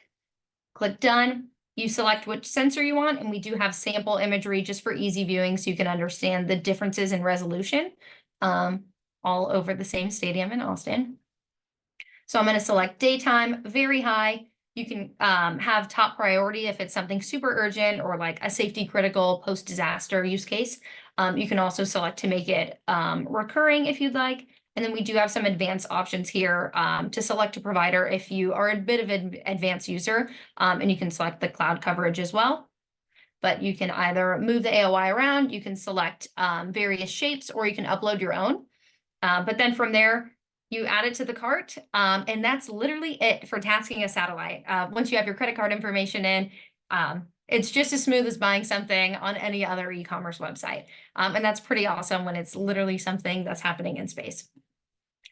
[SPEAKER 3] Click done. You select which sensor you want, and we do have sample imagery just for easy viewing so you can understand the differences in resolution all over the same stadium in Austin. So I'm going to select daytime, very high. You can have top priority if it's something super urgent or like a safety critical post-disaster use case. You can also select to make it recurring if you'd like. And then we do have some advanced options here to select a provider if you are a bit of an advanced user, and you can select the cloud coverage as well. But you can either move the AOI around, you can select various shapes, or you can upload your own. But then from there, you add it to the cart, and that's literally it for tasking a satellite. Once you have your credit card information in, it's just as smooth as buying something on any other e-commerce website. And that's pretty awesome when it's literally something that's happening in space.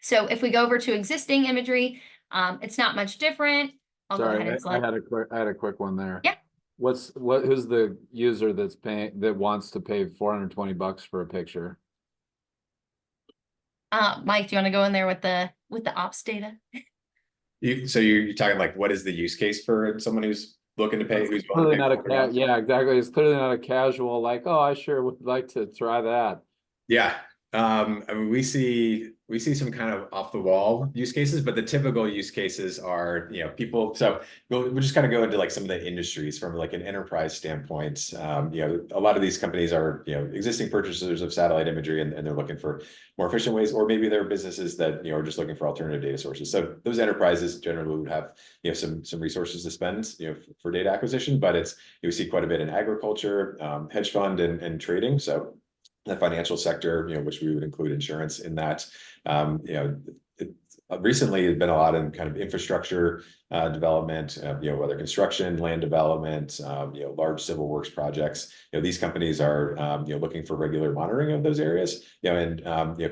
[SPEAKER 3] So if we go over to existing imagery, It's not much different. I'll go ahead and
[SPEAKER 1] Sorry,
[SPEAKER 3] select.
[SPEAKER 1] I had a quick one there.
[SPEAKER 3] Yeah.
[SPEAKER 1] Who's the user that wants to pay $420 for a picture?
[SPEAKER 3] Mike, do you want to go in there with the ops data?
[SPEAKER 4] So you're talking like, what is the use case for someone who's looking to pay, who's willing
[SPEAKER 1] Clearly
[SPEAKER 4] to pay
[SPEAKER 1] not
[SPEAKER 4] $400?
[SPEAKER 1] yeah, exactly. It's clearly not a casual, like, oh, I sure would like to try that.
[SPEAKER 4] Yeah. I mean, we see some kind of off the wall use cases, but the typical use cases are, people. So we'll just kind of go into like some of the industries from like an enterprise standpoint. A lot of these companies are, existing purchasers of satellite imagery, and they're looking for more efficient ways, or maybe they're businesses that, are just looking for alternative data sources. So those enterprises generally would have, some resources to spend, for data acquisition, but we see quite a bit in agriculture, hedge fund and trading. So the financial sector, which we would include insurance in that. Recently it's been a lot in kind of infrastructure development, whether construction, land development, large civil works projects. These companies are looking for regular monitoring of those areas. And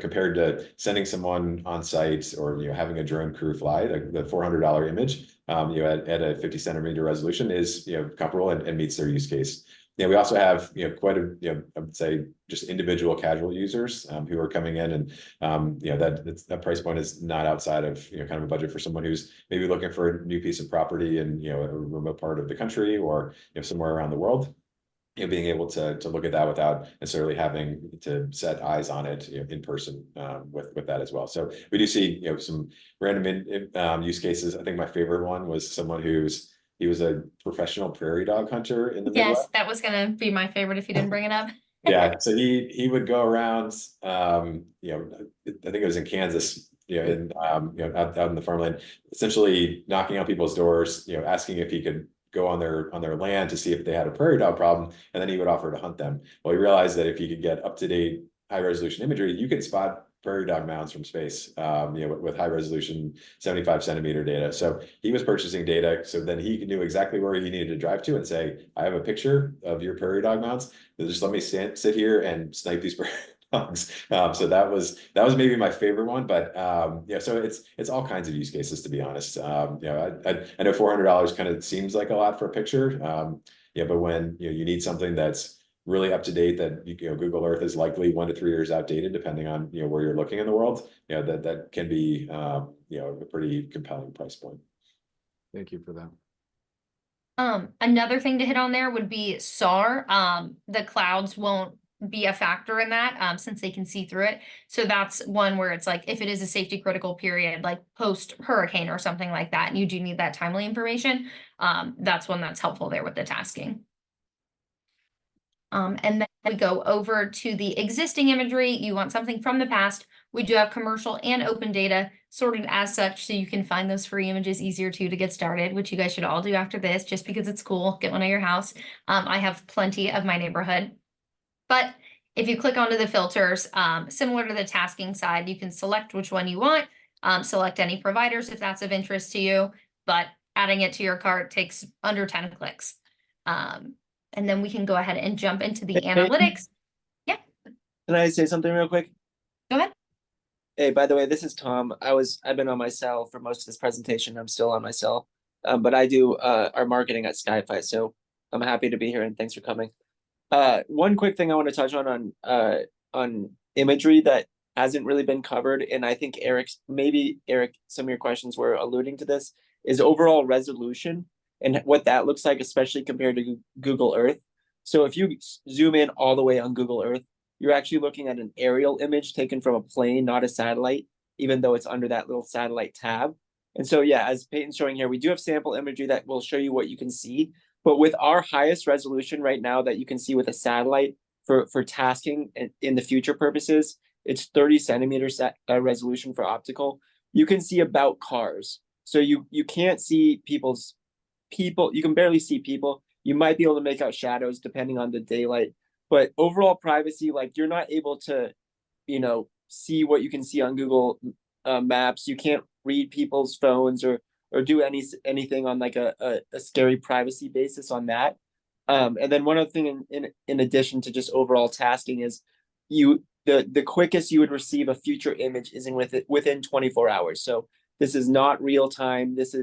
[SPEAKER 4] compared to sending someone on site or having a drone crew fly, the $400 image at a 50 centimeter resolution is comparable and meets their use case. We also have quite a I would say just individual casual users who are coming in, and that price point is not outside of kind of a budget for someone who's maybe looking for a new piece of property in a remote part of the country or somewhere around the world. Being able to look at that without necessarily having to set eyes on it in person with that as well. So we do see some random use cases. I think my favorite one was someone he was a professional prairie dog hunter in the Midwest.
[SPEAKER 3] Yes, that was gonna be my favorite if you didn't bring it up.
[SPEAKER 4] Yeah, so he would go around, I think it was in Kansas, out in the farmland, essentially knocking on people's doors, asking if he could go on their land to see if they had a prairie dog problem, and then he would offer to hunt them. Well, he realized that if he could get up-to-date high resolution imagery, you could spot prairie dog mounds from space, with high resolution 75 centimeter data. So he was purchasing data, so then he knew exactly where he needed to drive to and say, I have a picture of your prairie dog mounds. Just let me sit here and snipe these prairie dogs. So that was maybe my favorite one, but so it's all kinds of use cases, to be honest. I know $400 kind of seems like a lot for a picture. But when you need something that's really up to date, that Google Earth is likely 1 to 3 years outdated, depending on where you're looking in the world. That can be a pretty compelling price point.
[SPEAKER 1] Thank you for that.
[SPEAKER 3] Another thing to hit on there would be SAR. The clouds won't be a factor in that since they can see through it. So that's one where it's like if it is a safety critical period, like post hurricane or something like that, and you do need that timely information, that's one that's helpful there with the tasking. And then we go over to the existing imagery. You want something from the past. We do have commercial and open data sorted as such, so you can find those free images easier to get started, which you guys should all do after this, just because it's cool. Get one at your house. I have plenty of my neighborhood. But if you click onto the filters, similar to the tasking side, you can select which one you want, select any providers if that's of interest to you, but adding it to your cart takes under 10 clicks. And then we can go ahead and jump into the analytics. Yeah.
[SPEAKER 5] Can I say something real quick?
[SPEAKER 3] Go ahead.
[SPEAKER 5] Hey, by the way, this is Tom. I've been on my cell for most of this presentation. I'm still on my cell, but I do our marketing at SkyFi, so I'm happy to be here and thanks for coming. One quick thing I want to touch on imagery that hasn't really been covered, and I think Eric, some of your questions were alluding to this, is overall resolution and what that looks like, especially compared to Google Earth. So if you zoom in all the way on Google Earth, you're actually looking at an aerial image taken from a plane, not a satellite, even though it's under that little satellite tab. And so, yeah, as Peyton's showing here, we do have sample imagery that will show you what you can see. But with our highest resolution right now that you can see with a satellite for tasking and in the future purposes, it's 30 centimeters resolution for optical. You can see about cars. So you can't see people, you can barely see people. You might be able to make out shadows depending on the daylight. But overall privacy, like you're not able to, see what you can see on Google Maps. You can't read people's phones or do anything on like a scary privacy basis on that. And then one other thing in addition to just overall tasking is the quickest you would receive a future image is within 24 hours. So This is not real time. This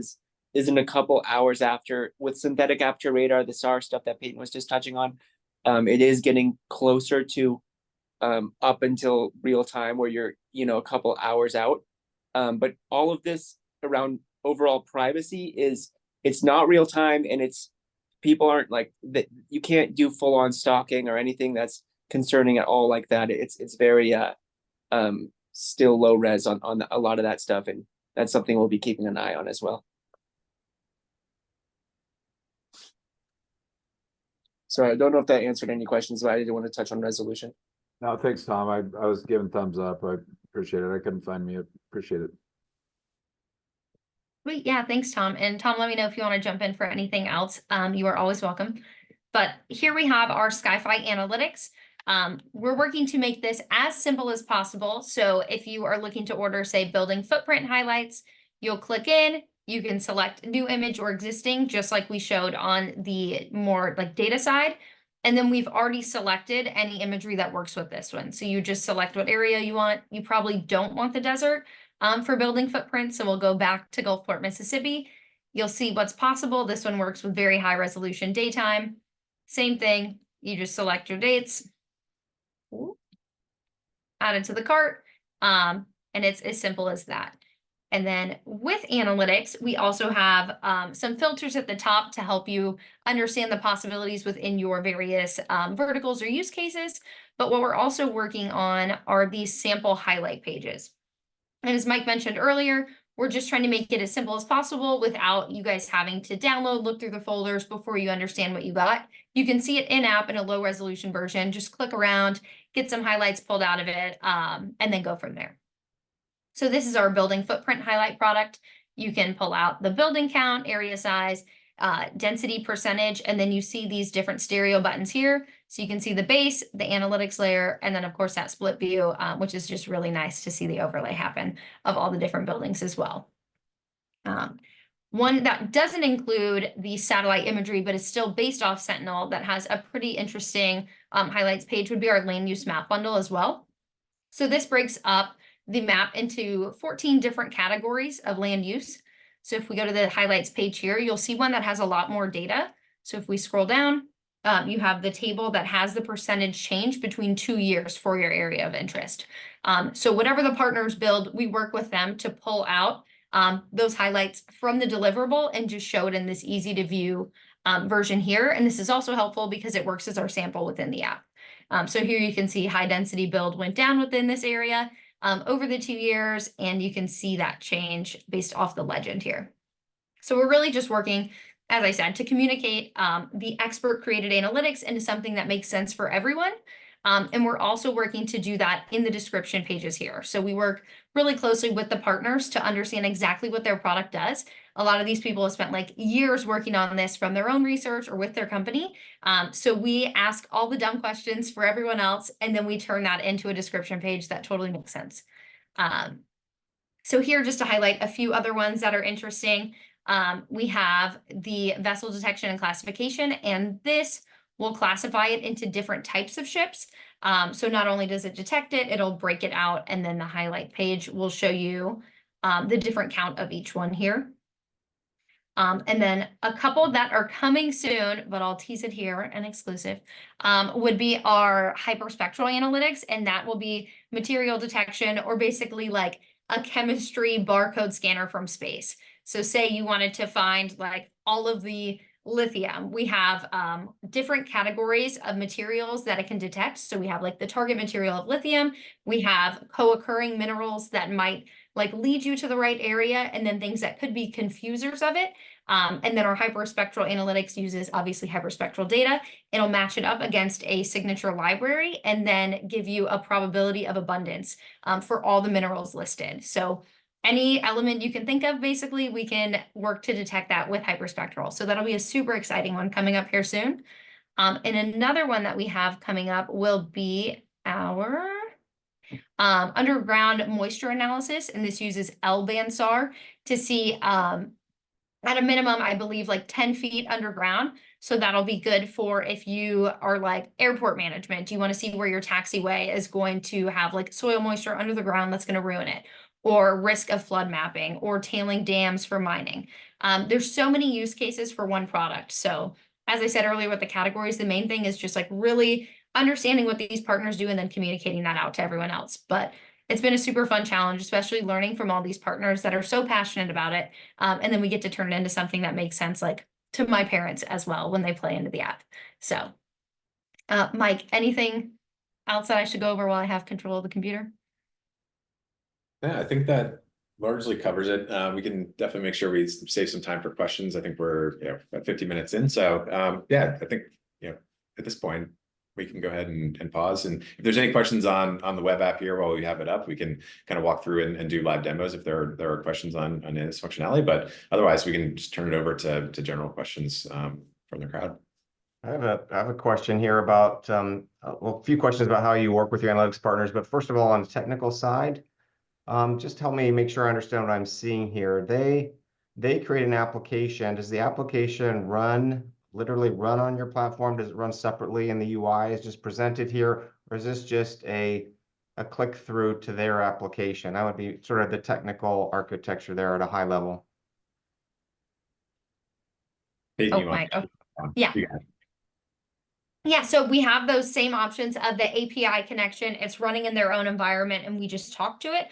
[SPEAKER 5] isn't a couple hours after. With synthetic aperture radar, the SAR stuff that Peyton was just touching on, it is getting closer to up until real time where you're, a couple hours out. But all of this around overall privacy it's not real time, and people aren't like that. You can't do full on stalking or anything that's concerning at all like that. It's very still low res on a lot of that stuff, and that's something we'll be keeping an eye on as well. So I don't know if that answered any questions, but I didn't want to touch on resolution.
[SPEAKER 1] No, thanks, Tom. I was giving thumbs up. I appreciate it. I couldn't find me. Appreciate it.
[SPEAKER 3] Great, yeah, thanks, Tom. And Tom, let me know if you want to jump in for anything else. You are always welcome. But here we have our SkyFi analytics. We're working to make this as simple as possible. So if you are looking to order, say, building footprint highlights, you'll click in, you can select new image or existing, just like we showed on the more like data side. And then we've already selected any imagery that works with this one. So you just select what area you want. You probably don't want the desert for building footprints. So we'll go back to Gulfport, Mississippi. You'll see what's possible. This one works with very high resolution daytime. Same thing. You just select your dates, add it to the cart, and it's as simple as that. And then with analytics, we also have some filters at the top to help you understand the possibilities within your various verticals or use cases. But what we're also working on are these sample highlight pages. And as Mike mentioned earlier, we're just trying to make it as simple as possible without you guys having to download, look through the folders before you understand what you got. You can see it in-app in a low resolution version. Just click around, get some highlights pulled out of it, and then go from there. So this is our building footprint highlight product. You can pull out the building count, area size, density percentage, and then you see these different stereo buttons here. So you can see the base, the analytics layer, and then of course that split view, which is just really nice to see the overlay happen of all the different buildings as well. One that doesn't include the satellite imagery, but is still based off Sentinel that has a pretty interesting highlights page would be our land use map bundle as well. So this breaks up the map into 14 different categories of land use. So if we go to the highlights page here, you'll see one that has a lot more data. So if we scroll down, you have the table that has the percentage change between 2 years for your area of interest. So whatever the partners build, we work with them to pull out those highlights from the deliverable and just show it in this easy to view version here. And this is also helpful because it works as our sample within the app. So here you can see high density build went down within this area over the 2 years, and you can see that change based off the legend here. So we're really just working, as I said, to communicate the expert created analytics into something that makes sense for everyone. And we're also working to do that in the description pages here. So we work really closely with the partners to understand exactly what their product does. A lot of these people have spent like years working on this from their own research or with their company. So we ask all the dumb questions for everyone else, and then we turn that into a description page that totally makes sense. So here, just to highlight a few other ones that are interesting, we have the vessel detection and classification, and this will classify it into different types of ships. So not only does it detect it, it'll break it out, and then the highlight page will show you the different count of each one here. And then a couple that are coming soon, but I'll tease it here, an exclusive, would be our hyperspectral analytics, and that will be material detection, or basically like a chemistry barcode scanner from space. So say you wanted to find like all of the lithium, we have different categories of materials that it can detect. So we have like the target material of lithium, we have co-occurring minerals that might like lead you to the right area, and then things that could be confusers of it. And then our hyperspectral analytics uses obviously hyperspectral data. It'll match it up against a signature library and then give you a probability of abundance for all the minerals listed. So any element you can think of, basically, we can work to detect that with hyperspectral. So that'll be a super exciting one coming up here soon. And another one that we have coming up will be our underground moisture analysis. And this uses L-band SAR to see at a minimum, I believe, like 10 feet underground. So that'll be good for if you are like airport management. You want to see where your taxiway is going to have like soil moisture under the ground that's going to ruin it. or risk of flood mapping, or tailing dams for mining. There's so many use cases for one product. So as I said earlier with the categories, the main thing is just like really understanding what these partners do and then communicating that out to everyone else. But it's been a super fun challenge, especially learning from all these partners that are so passionate about it. And then we get to turn it into something that makes sense, like to my parents as well when they play into the app. So, Mike, anything else that I should go over while I have control of the computer?
[SPEAKER 4] Yeah, I think that largely covers it. We can definitely make sure we save some time for questions. I think we're about 50 minutes in. So yeah, I think at this point we can go ahead and pause. And if there's any questions on the web app here while we have it up, we can kind of walk through and do live demos if there are questions on this functionality. But otherwise, we can just turn it over to general questions from the crowd.
[SPEAKER 6] I have a question here about well, a few questions about how you work with your analytics partners. But first of all, on the technical side, just help me make sure I understand what I'm seeing here. They create an application. Does the application literally run on your platform? Does it run separately and the UI is just presented here? Or is this just a click through to their application? That would be sort of the technical architecture there at a high level.
[SPEAKER 3] Oh, Mike. Oh, yeah. Yeah, so we have those same options of the API connection. It's running in their own environment and we just talk to it.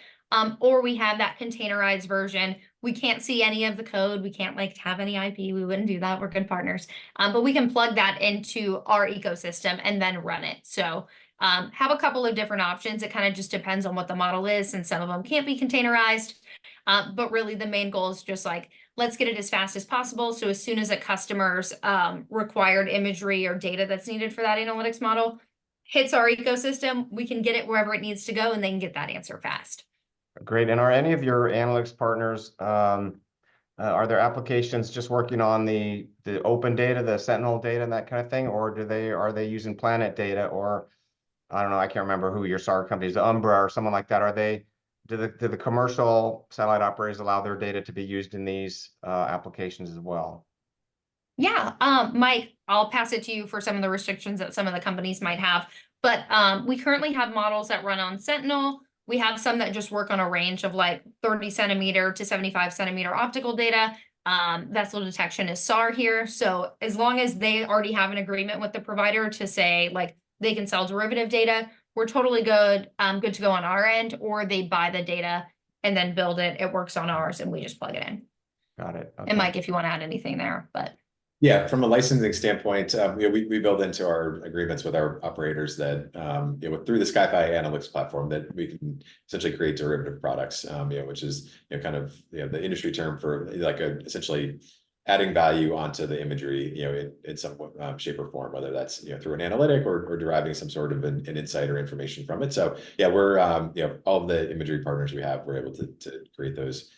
[SPEAKER 3] Or we have that containerized version. We can't see any of the code. We can't like have any IP. We wouldn't do that. We're good partners. But we can plug that into our ecosystem and then run it. So have a couple of different options. It kind of just depends on what the model is, and some of them can't be containerized. But really the main goal is just like, let's get it as fast as possible. So as soon as a customer's required imagery or data that's needed for that analytics model hits our ecosystem, we can get it wherever it needs to go and they can get that answer fast.
[SPEAKER 6] Great. And are any of your analytics partners, are their applications just working on the open data, the Sentinel data and that kind of thing? Or are they using Planet data, or I don't know, I can't remember who your SAR company is, Umbra or someone like that. Do the commercial satellite operators allow their data to be used in these applications as well?
[SPEAKER 3] Yeah, Mike, I'll pass it to you for some of the restrictions that some of the companies might have. But we currently have models that run on Sentinel. We have some that just work on a range of like 30 centimeter to 75 centimeter optical data. Vessel detection is SAR here. So as long as they already have an agreement with the provider to say like they can sell derivative data, we're totally good to go on our end, or they buy the data and then build it. It works on ours and we just plug it in.
[SPEAKER 6] Got it. Okay.
[SPEAKER 3] And Mike, if you want to add anything there, but.
[SPEAKER 4] Yeah, from a licensing standpoint, we build into our agreements with our operators that through the SkyFi analytics platform that we can essentially create derivative products, which is kind of the industry term for like essentially adding value onto the imagery, in some shape or form, whether that's through an analytic or deriving some sort of an insight or information from it. So yeah, we're all of the imagery partners we have, we're able to create those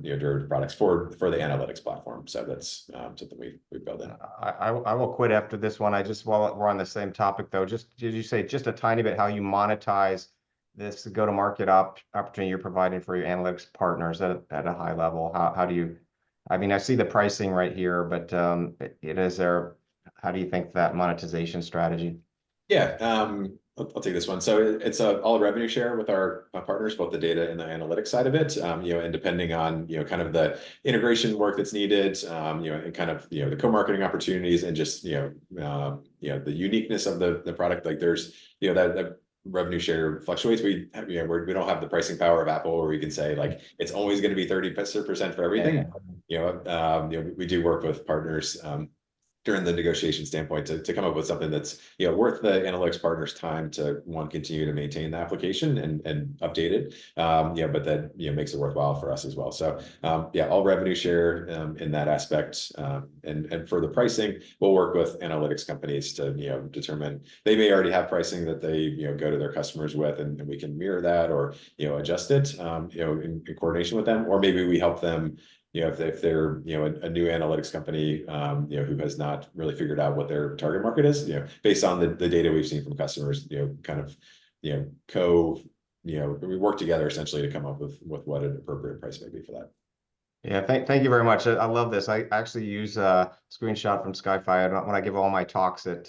[SPEAKER 4] derivative products for the analytics platform. So that's something we build in.
[SPEAKER 6] I will quit after this one. While we're on the same topic though, did you say just a tiny bit how you monetize this go-to-market opportunity you're providing for your analytics partners at a high level? How do you, I mean, I see the pricing right here, but how do you think that monetization strategy?
[SPEAKER 4] Yeah, I'll take this one. So it's all revenue share with our partners, both the data and the analytics side of it. And depending on kind of the integration work that's needed, and kind of the co-marketing opportunities and just the uniqueness of the product. Like there's that revenue share fluctuates. We don't have the pricing power of Apple where we can say like it's always going to be 30% for everything. We do work with partners during the negotiation standpoint to come up with something that's worth the analytics partners' time to continue to maintain the application and update it, but that makes it worthwhile for us as well. So all revenue share in that aspect, and for the pricing, we'll work with analytics companies to determine. They may already have pricing that they go to their customers with, and we can mirror that or adjust it in coordination with them, or maybe we help them. If they're a new analytics company who has not really figured out what their target market is, based on the data we've seen from customers, kind of we work together essentially to come up with what an appropriate price may be for that.
[SPEAKER 6] Yeah, thank you very much. I love this. I actually use a screenshot from SkyFi when I give all my talks at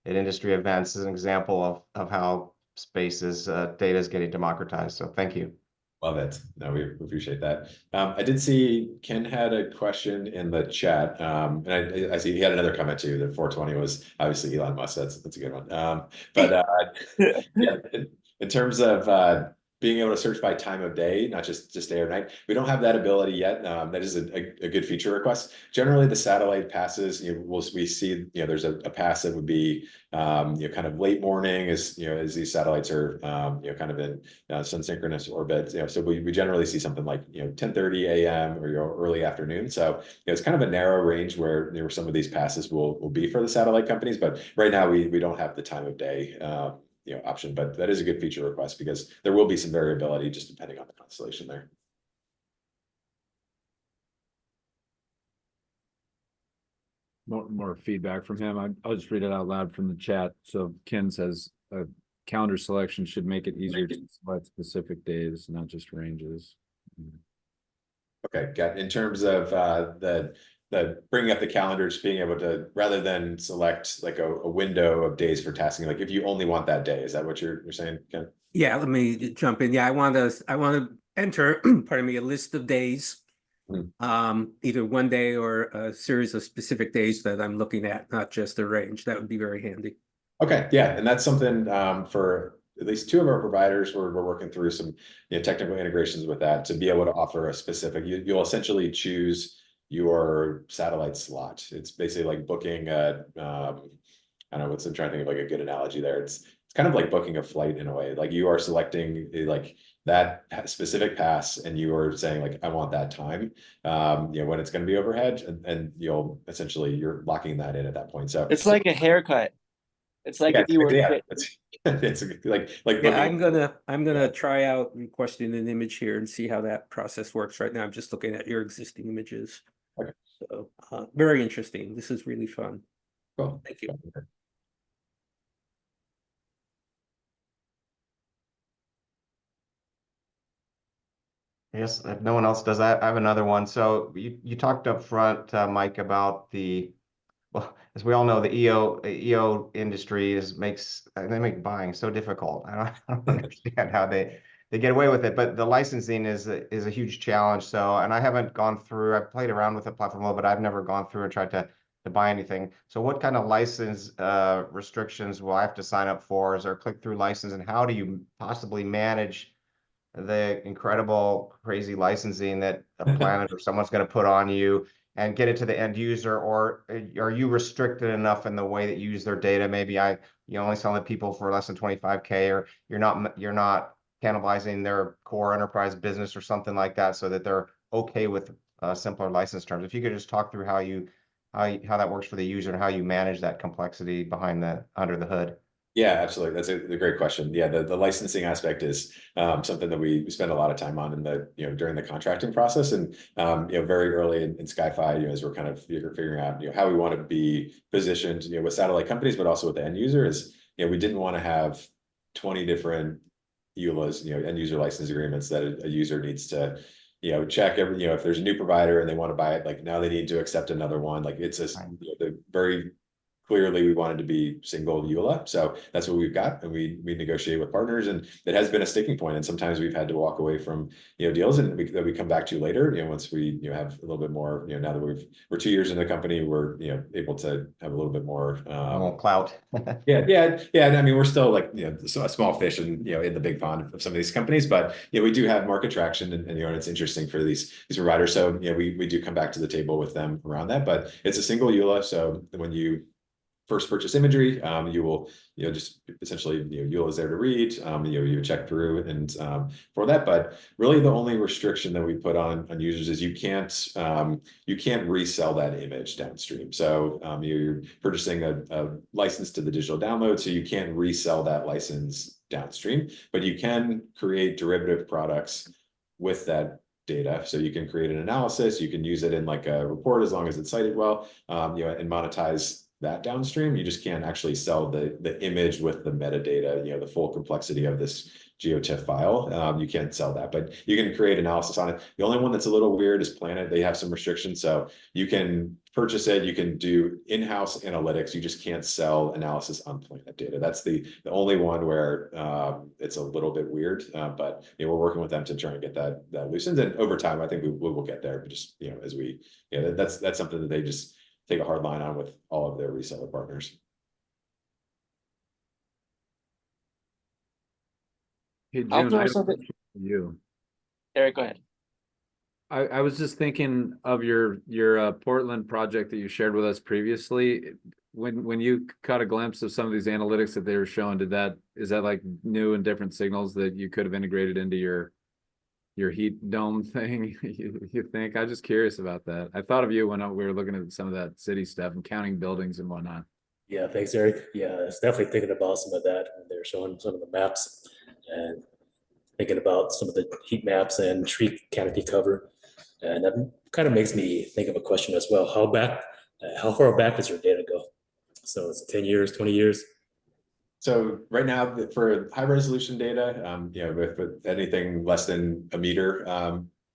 [SPEAKER 6] industry events as an example of how data is getting democratized. So thank you.
[SPEAKER 4] Love it. No, we appreciate that. I did see Ken had a question in the chat. And I see he had another comment too, that 420 was obviously Elon Musk. That's a good one. But yeah, in terms of being able to search by time of day, not just day or night, we don't have that ability yet. That is a good feature request. Generally, the satellite passes, we see, there's a pass that would be, kind of late morning as these satellites are, kind of in sun synchronous orbit. So we generally see something like 10:30 a.m. or early afternoon. So it's kind of a narrow range where some of these passes will be for the satellite companies. But right now we don't have the time of day option. But that is a good feature request because there will be some variability just depending on the constellation there.
[SPEAKER 1] More feedback from him. I'll just read it out loud from the chat. So Ken says calendar selection should make it easier to select specific days, not just ranges.
[SPEAKER 4] Okay, got in terms of the bringing up the calendar, just being able to, rather than select like a window of days for tasking, like if you only want that day, is that what you're saying, Ken?
[SPEAKER 7] Yeah, let me jump in. Yeah, I want to enter, pardon me, a list of days, either one day or a series of specific days that I'm looking at, not just a range. That would be very handy.
[SPEAKER 4] Okay, yeah, and that's something for at least two of our providers. We're working through some technical integrations with that to be able to offer a specific. You'll essentially choose your satellite slot. It's basically like booking a. I don't know I'm trying to think of like a good analogy there. It's kind of like booking a flight in a way. Like you are selecting like that specific pass, and you are saying like I want that time. When it's going to be overhead, and you'll essentially you're locking that in at that point. So
[SPEAKER 5] it's like a haircut. It's like if you were
[SPEAKER 4] it's like
[SPEAKER 7] yeah, I'm gonna try out requesting an image here and see how that process works. Right now I'm just looking at your existing images.
[SPEAKER 4] Okay.
[SPEAKER 7] So very interesting. This is really fun.
[SPEAKER 4] Cool.
[SPEAKER 7] Thank you.
[SPEAKER 6] Yes, if no one else does that, I have another one. So you talked up front, Mike, about well, as we all know, the EO industry they make buying so difficult. I don't understand how they get away with it, but the licensing is a huge challenge. So, and I haven't gone through. I've played around with the platform a little, but I've never gone through and tried to buy anything. So, what kind of license restrictions will I have to sign up for? Is there a click-through license, and how do you possibly manage the incredible, crazy licensing that a planet or someone's going to put on you and get it to the end user? Or are you restricted enough in the way that you use their data? Maybe you only sell to people for less than 25K, or you're not cannibalizing their core enterprise business or something like that, so that they're okay with simpler license terms. If you could just talk through how that works for the user and how you manage that complexity under the hood.
[SPEAKER 4] Yeah, absolutely. That's a great question. Yeah, the licensing aspect is something that we spend a lot of time on in during the contracting process, and very early in SkyFi, as we're kind of figuring out how we want to be positioned with satellite companies, but also with the end user is we didn't want to have 20 different EULAs, end user license agreements that a user needs to check every if there's a new provider and they want to buy it, like now they need to accept another one. Like it's the very clearly we wanted to be single EULA. So that's what we've got. And we negotiate with partners, and it has been a sticking point. And sometimes we've had to walk away from, deals and that we come back to later, once we, have a little bit more, now that we're 2 years in the company, we're, able to have a little bit more,
[SPEAKER 6] clout.
[SPEAKER 4] Yeah. And I mean, we're still like, a small fish in the big pond of some of these companies, but we do have market traction, and it's interesting for these providers. So, we do come back to the table with them around that, but it's a single EULA. So when you first purchase imagery, you will, just essentially, EULA is there to read, you check through and for that. But really the only restriction that we put on users is you can't resell that image downstream. So you're purchasing a license to the digital download, so you can't resell that license downstream, but you can create derivative products with that data. So you can create an analysis, you can use it in like a report as long as it's cited well, and monetize that downstream. You just can't actually sell the image with the metadata, the full complexity of this GeoTIFF file. You can't sell that, but you can create analysis on it. The only one that's a little weird is Planet. They have some restrictions, so you can purchase it, you can do in-house analytics, you just can't sell analysis on Planet data. That's the only one where it's a little bit weird, but we're working with them to try and get that loosened, and over time I think we will get there. But just as we that's something that they just take a hard line on with all of their reseller partners.
[SPEAKER 1] Hey,
[SPEAKER 5] I'll
[SPEAKER 1] June,
[SPEAKER 5] throw
[SPEAKER 1] I have a
[SPEAKER 5] something.
[SPEAKER 1] question for you.
[SPEAKER 5] Eric, go ahead.
[SPEAKER 1] I was just thinking of your Portland project that you shared with us previously. When you caught a glimpse of some of these analytics that they were showing, is that like new and different signals that you could have integrated into your heat dome thing? you think? I'm just curious about that. I thought of you when we were looking at some of that city stuff and counting buildings and whatnot.
[SPEAKER 8] Yeah, thanks, Eric. Yeah, it's definitely thinking about some of that. And they're showing some of the maps and thinking about some of the heat maps and tree canopy cover. And that kind of makes me think of a question as well. How far back does your data go? So it's 10 years, 20 years?
[SPEAKER 4] So right now for high resolution data, with anything less than a meter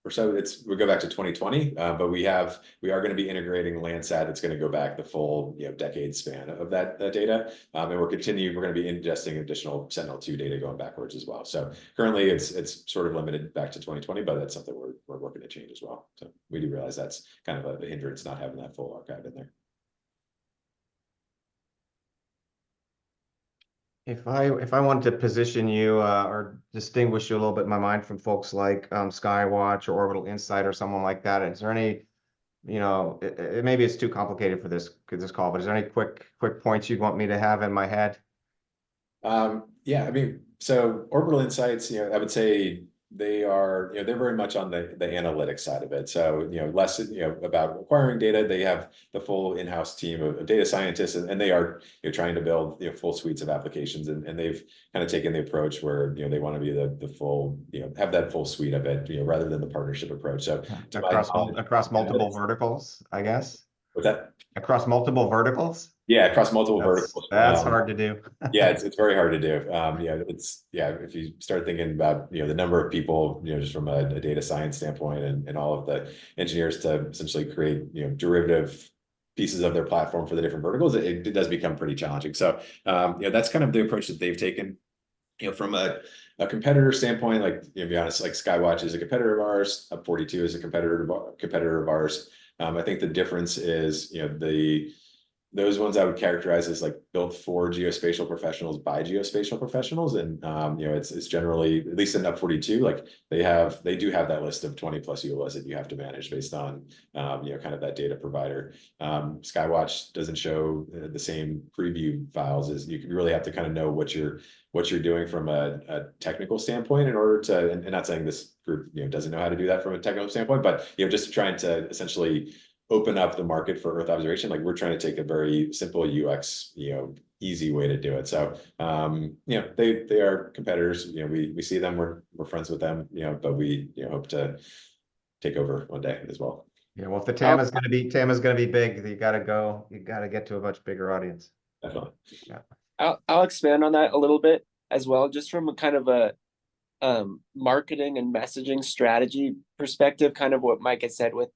[SPEAKER 4] or so, we go back to 2020, but we are going to be integrating Landsat that's going to go back the full decade span of that data, and we're going to be ingesting additional Sentinel-2 data going backwards as well. So currently it's sort of limited back to 2020, but that's something we're working to change as well. So we do realize that's kind of a hindrance not having that full archive in there.
[SPEAKER 6] If I wanted to position you or distinguish you a little bit in my mind from folks like Skywatch or Orbital Insight or someone like that, is there any, maybe it's too complicated for this call, but is there any quick points you'd want me to have in my head?
[SPEAKER 4] Yeah, I mean, so Orbital Insights, I would say they're very much on the analytics side of it. So, less, about acquiring data. They have the full in-house team of data scientists, and they are trying to build full suites of applications. And they've kind of taken the approach where, they want to be the full, have that full suite of it, rather than the partnership approach. So
[SPEAKER 6] across multiple verticals, I guess.
[SPEAKER 4] What's that?
[SPEAKER 6] Across multiple verticals?
[SPEAKER 4] Yeah, across multiple verticals.
[SPEAKER 6] That's hard to do.
[SPEAKER 4] Yeah, it's very hard to do. If you start thinking about the number of people, just from a data science standpoint, and all of the engineers to essentially create derivative pieces of their platform for the different verticals, it does become pretty challenging. So that's kind of the approach that they've taken. From a competitor standpoint, to be honest, like Skywatch is a competitor of ours, Up42 is a competitor of ours. I think the difference is those ones I would characterize as built for geospatial professionals by geospatial professionals. And it's generally, at least in Up42, they do have that list of 20+ EULAs that you have to manage based on kind of that data provider. Skywatch doesn't show the same preview files. As you really have to kind of know what you're doing from a technical standpoint in order to, and not saying this group doesn't know how to do that from a technical standpoint, but just trying to essentially open up the market for Earth observation. We're trying to take a very simple UX, easy way to do it. So, they are competitors. We see them, we're friends with them, but we hope to take over one day as well.
[SPEAKER 6] Yeah, well, if the TAM is going to be big, you got to get to a much bigger audience.
[SPEAKER 4] Definitely.
[SPEAKER 6] Yeah.
[SPEAKER 5] I'll expand on that a little bit as well, just from a kind of a marketing and messaging strategy perspective, kind of what Mike had said with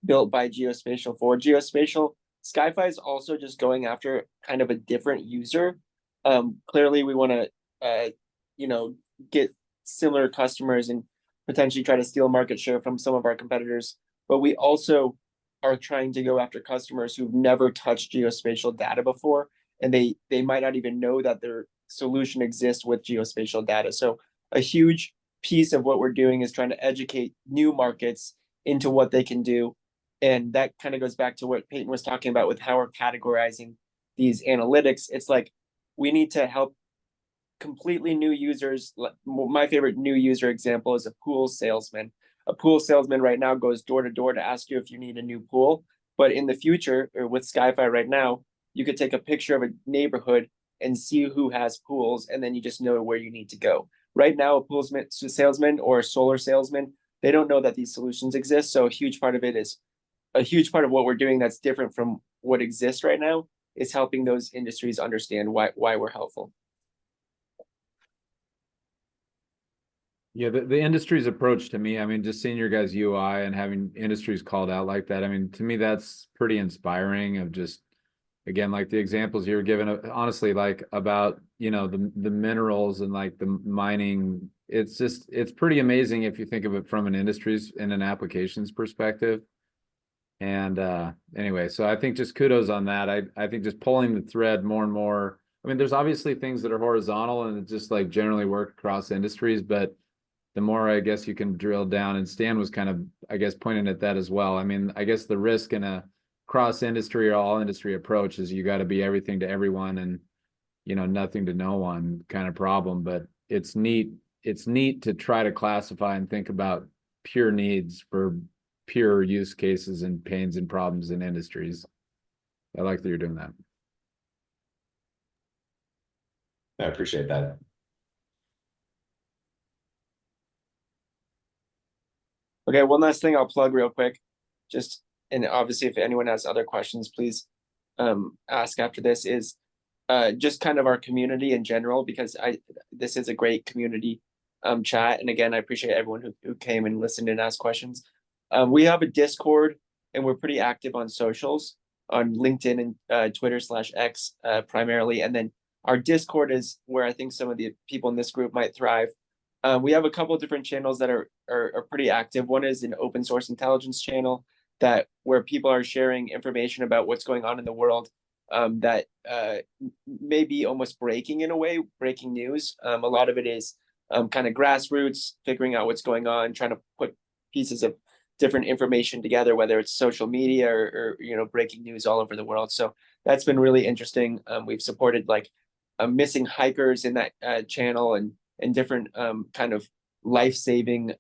[SPEAKER 5] built by geospatial for geospatial. SkyFi is also just going after kind of a different user. Clearly we want to get similar customers and potentially try to steal market share from some of our competitors, but we also are trying to go after customers who've never touched geospatial data before, and they might not even know that their solution exists with geospatial data. So a huge piece of what we're doing is trying to educate new markets into what they can do. And that kind of goes back to what Peyton was talking about with how we're categorizing these analytics. It's we need to help completely new users. My favorite new user example is a pool salesman. A pool salesman right now goes door to door to ask you if you need a new pool. But in the future, or with SkyFi right now, you could take a picture of a neighborhood and see who has pools, and then you just know where you need to go. Right now, a pool salesman or a solar salesman, they don't know that these solutions exist. So a huge part of what we're doing that's different from what exists right now is helping those industries understand why we're helpful.
[SPEAKER 1] Yeah, the industry's approach to me, I mean, just seeing your guys' UI and having industries called out like that, I mean, to me, that's pretty inspiring of just, again, like the examples you were given, honestly, like about, you know, the minerals and like the mining, it's pretty amazing if you think of it from an industries and an applications perspective. And anyway, so I think just kudos on that. I think just pulling the thread more and more, I mean, there's obviously things that are horizontal and it just like generally work across industries, but the more I guess you can drill down, and Stan was kind of, I guess, pointing at that as well. I mean, I guess the risk in a cross industry or all industry approach is you got to be everything to everyone and, you know, nothing to no one kind of problem. But it's neat to try to classify and think about pure needs for pure use cases and pains and problems in industries. I like that you're doing that.
[SPEAKER 4] I appreciate that.
[SPEAKER 5] Okay, one last thing I'll plug real quick. Just, and obviously if anyone has other questions, please ask after this, is just kind of our community in general, because this is a great community chat. And again, I appreciate everyone who came and listened and asked questions. We have a Discord and we're pretty active on socials, on LinkedIn and Twitter/X primarily. And then our Discord is where I think some of the people in this group might thrive. We have a couple of different channels that are pretty active. One is an open source intelligence channel where people are sharing information about what's going on in the world that may be almost breaking in a way, breaking news. A lot of it is kind of grassroots, figuring out what's going on, trying to put pieces of different information together, whether it's social media or you know, breaking news all over the world. So that's been really interesting. We've supported like missing hikers in that channel and different kind of life-saving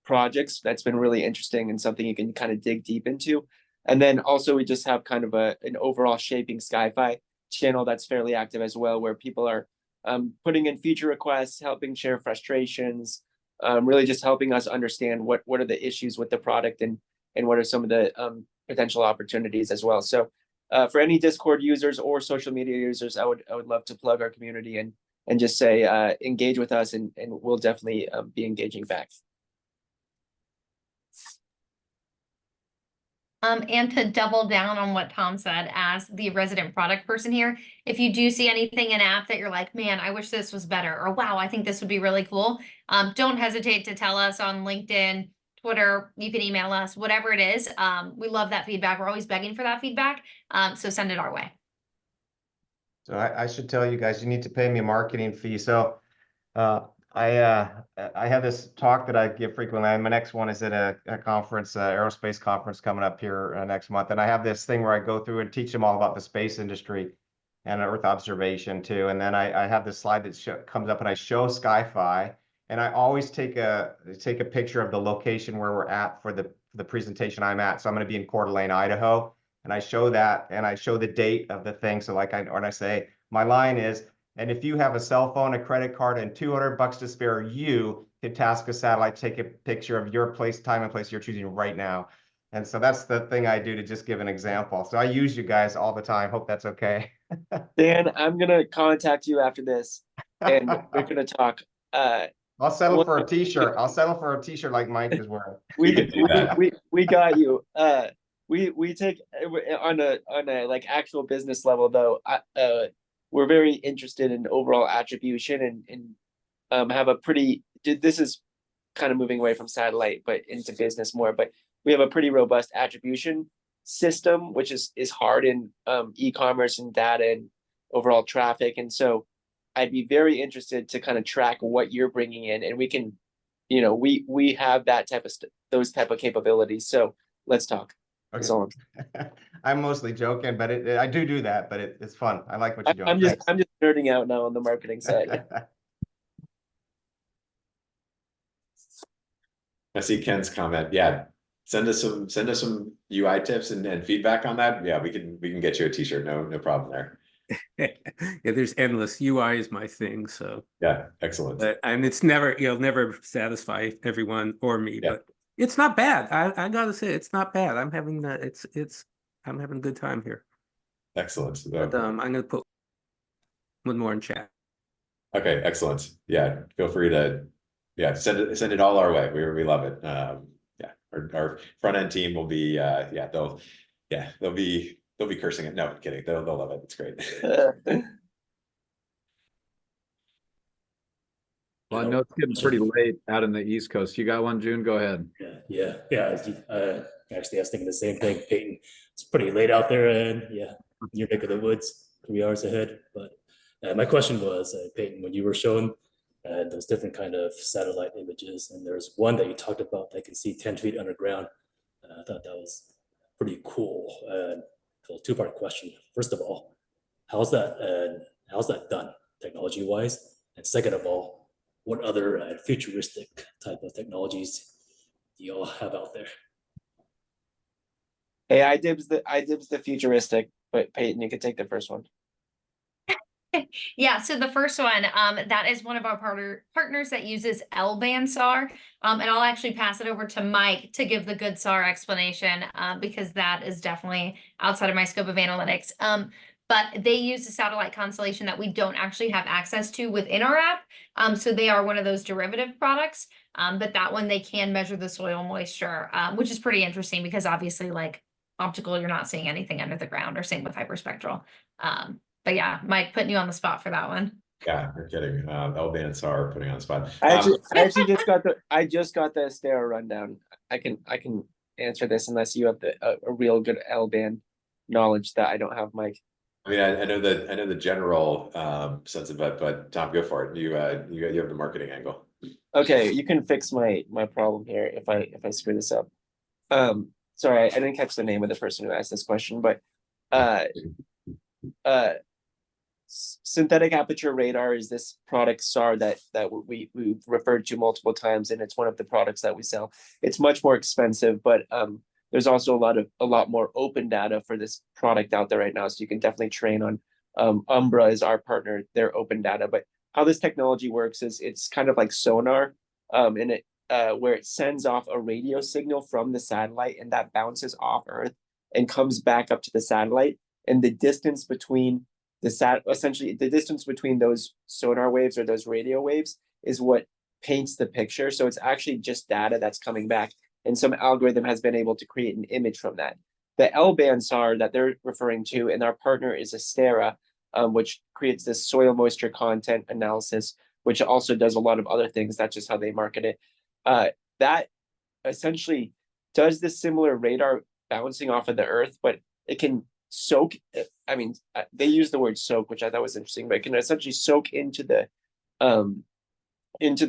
[SPEAKER 5] projects. That's been really interesting and something you can kind of dig deep into. And then also we just have kind of an overall Shaping SkyFi channel that's fairly active as well, where people are putting in feature requests, helping share frustrations, really just helping us understand what are the issues with the product and what are some of the potential opportunities as well. So for any Discord users or social media users, I would love to plug our community and just say engage with us, and we'll definitely be engaging back.
[SPEAKER 3] And to double down on what Tom said, as the resident product person here, if you do see anything in app that you're like, man, I wish this was better, or wow, I think this would be really cool, don't hesitate to tell us on LinkedIn, Twitter, you can email us, whatever it is. We love that feedback. We're always begging for that feedback. So send it our way.
[SPEAKER 6] So I should tell you guys, you need to pay me a marketing fee. So I have this talk that I give frequently. My next one is at a conference, aerospace conference coming up here next month. And I have this thing where I go through and teach them all about the space industry and Earth observation too. And then I have this slide that comes up and I show SkyFi. And I always take a picture of the location where we're at for the presentation I'm at. So I'm going to be in Coeur d'Alene, Idaho. And I show that, and I show the date of the thing. So like when I say, my line is, and if you have a cell phone, a credit card, and $200 to spare, you can task a satellite, take a picture of your place, time and place you're choosing right now. And so that's the thing I do to just give an example. So I use you guys all the time. Hope that's okay.
[SPEAKER 5] Dan, I'm going to contact you after this, and we're going to talk.
[SPEAKER 6] I'll settle for a t-shirt. I'll settle for a t-shirt like Mike is wearing.
[SPEAKER 5] We got you. We take on a like actual business level though. We're very interested in overall attribution and have a pretty. This is kind of moving away from satellite, but into business more. But we have a pretty robust attribution system, which is hard in e-commerce and data and overall traffic. And so I'd be very interested to kind of track what you're bringing in, and we can, you know, we have that type of those type of capabilities. So let's talk.
[SPEAKER 6] Okay. I'm mostly joking, but I do that, but it's fun. I like what you're doing.
[SPEAKER 5] I'm just nerding out now on the marketing side.
[SPEAKER 4] I see Ken's comment. Yeah, send us some UI tips and feedback on that. Yeah, we can get you a t-shirt. No problem there.
[SPEAKER 7] Yeah, there's endless. UI is my thing. So
[SPEAKER 4] yeah, excellent.
[SPEAKER 7] And it's you'll never satisfy everyone or me, yeah. But it's not bad. I gotta say, it's not bad. I'm having I'm having a good time here.
[SPEAKER 4] Excellent.
[SPEAKER 7] But I'm gonna put one more in chat.
[SPEAKER 4] Okay, excellent. Yeah, feel free to send it all our way. We love it. Yeah, our front end team will be they'll be cursing it. No, I'm kidding. They'll love it. It's great.
[SPEAKER 1] Well, I know it's getting pretty late out in the East Coast. You got one, June? Go ahead.
[SPEAKER 8] Yeah. Actually, I was thinking the same thing, Peyton. It's pretty late out there, and your neck of the woods, 3 hours ahead. But my question was, Peyton, when you were showing those different kind of satellite images, and there's one that you talked about that can see 10 feet underground. I thought that was pretty cool. So two-part question. First of all, how's that done technology-wise? And second of all, what other futuristic type of technologies do you all have out there?
[SPEAKER 5] Hey, I dibs the futuristic, but Peyton, you could take the first one.
[SPEAKER 3] Yeah, so the first one, that is one of our partners that uses L-band SAR. And I'll actually pass it over to Mike to give the good SAR explanation, because that is definitely outside of my scope of analytics. But they use a satellite constellation that we don't actually have access to within our app. So they are one of those derivative products. But that one, they can measure the soil moisture, which is pretty interesting because obviously, like optical, you're not seeing anything under the ground, or same with hyperspectral. But yeah, Mike, putting you on the spot for that one.
[SPEAKER 4] Yeah, you're kidding. L-band and SAR putting on the spot.
[SPEAKER 5] I actually just got the Astera rundown. I can answer this unless you have a real good L-band knowledge that I don't have, Mike.
[SPEAKER 4] I mean, I know the general sense of it, but Tom, go for it. You have the marketing angle.
[SPEAKER 5] Okay, you can fix my problem here if I screw this up. Sorry, I didn't catch the name of the person who asked this question, but synthetic aperture radar is this product SAR that we've referred to multiple times, and it's one of the products that we sell. It's much more expensive, but there's also a lot more open data for this product out there right now, so you can definitely train on. Umbra is our partner, their open data. But how this technology works is it's kind of like sonar, and it where it sends off a radio signal from the satellite, and that bounces off Earth and comes back up to the satellite, and the distance between essentially the distance between those sonar waves or those radio waves is what paints the picture. So it's actually just data that's coming back, and some algorithm has been able to create an image from that. The L-band SAR that they're referring to, and our partner is Astera, which creates this soil moisture content analysis, which also does a lot of other things. That's just how they market it. That essentially does the similar radar bouncing off of the Earth, but it can soak. I mean, they use the word soak, which I thought was interesting, but it can essentially soak into the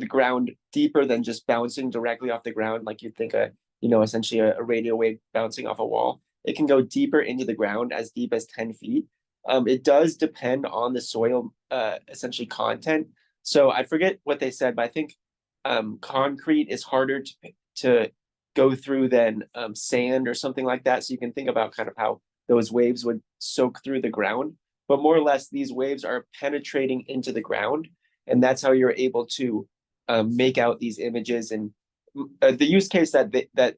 [SPEAKER 5] ground deeper than just bouncing directly off the ground, like you'd think essentially a radio wave bouncing off a wall. It can go deeper into the ground, as deep as 10 feet. It does depend on the soil, essentially content. So I forget what they said, but I think concrete is harder to go through than sand or something like that. So you can think about kind of how those waves would soak through the ground, but more or less these waves are penetrating into the ground, and that's how you're able to make out these images. And the use case that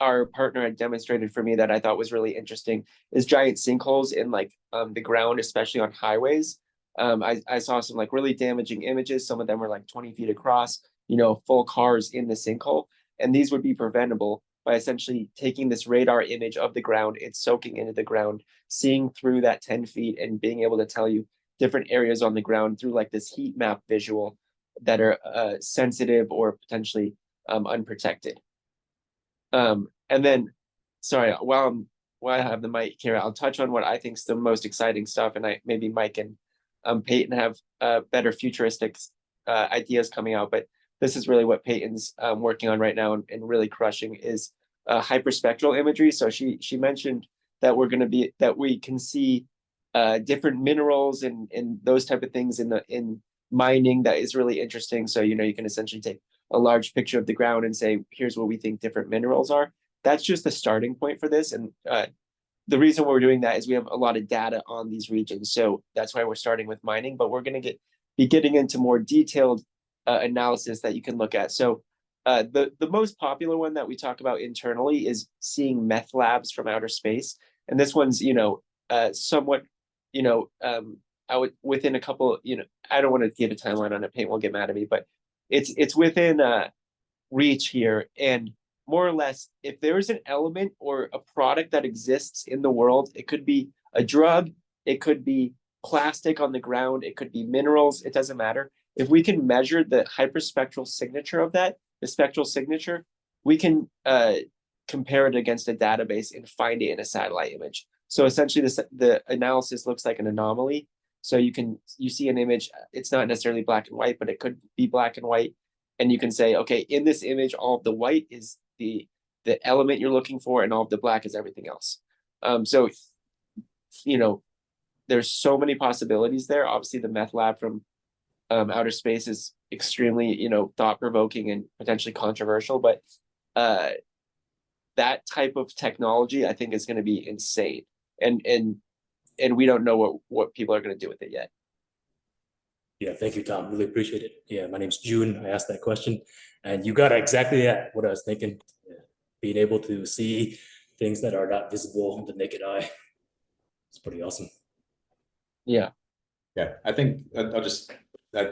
[SPEAKER 5] our partner had demonstrated for me that I thought was really interesting is giant sinkholes in the ground, especially on highways. I saw some really damaging images. Some of them were 20 feet across, full cars in the sinkhole. And these would be preventable by essentially taking this radar image of the ground, it's soaking into the ground, seeing through that 10 feet and being able to tell you different areas on the ground through this heat map visual that are sensitive or potentially unprotected. And then, sorry, while I have the mic here, I'll touch on what I think is the most exciting stuff, and maybe Mike and Peyton have better futuristic ideas coming out, but this is really what Peyton's working on right now and really crushing is hyperspectral imagery. So she mentioned that we can see different minerals and those type of things in mining. That is really interesting. So you can essentially take a large picture of the ground and say, here's what we think different minerals are. That's just the starting point for this. And the reason we're doing that is we have a lot of data on these regions. So that's why we're starting with mining, but we're going to be getting into more detailed analysis that you can look at. So the most popular one that we talk about internally is seeing meth labs from outer space. And this one's, somewhat, I would within a couple, I don't want to give a timeline on it, Payne won't get mad at me, but it's within reach here. And more or less, if there is an element or a product that exists in the world, it could be a drug, it could be plastic on the ground, it could be minerals, it doesn't matter. If we can measure the hyperspectral signature of that, the spectral signature, we can compare it against a database and find it in a satellite image. So essentially the analysis looks like an anomaly. So you see an image, it's not necessarily black and white, but it could be black and white. And you can say, okay, in this image, all of the white is the element you're looking for, and all of the black is everything else. So, there's so many possibilities there. Obviously, the meth lab from outer space is extremely, thought-provoking and potentially controversial, but that type of technology, I think, is going to be insane. And we don't know what people are going to do with it yet.
[SPEAKER 8] Yeah, thank you, Tom. Really appreciate it. Yeah, my name's June. I asked that question, and you got exactly what I was thinking. Yeah. Being able to see things that are not visible with the naked eye. It's pretty awesome.
[SPEAKER 5] Yeah.
[SPEAKER 4] Yeah, I think I'll just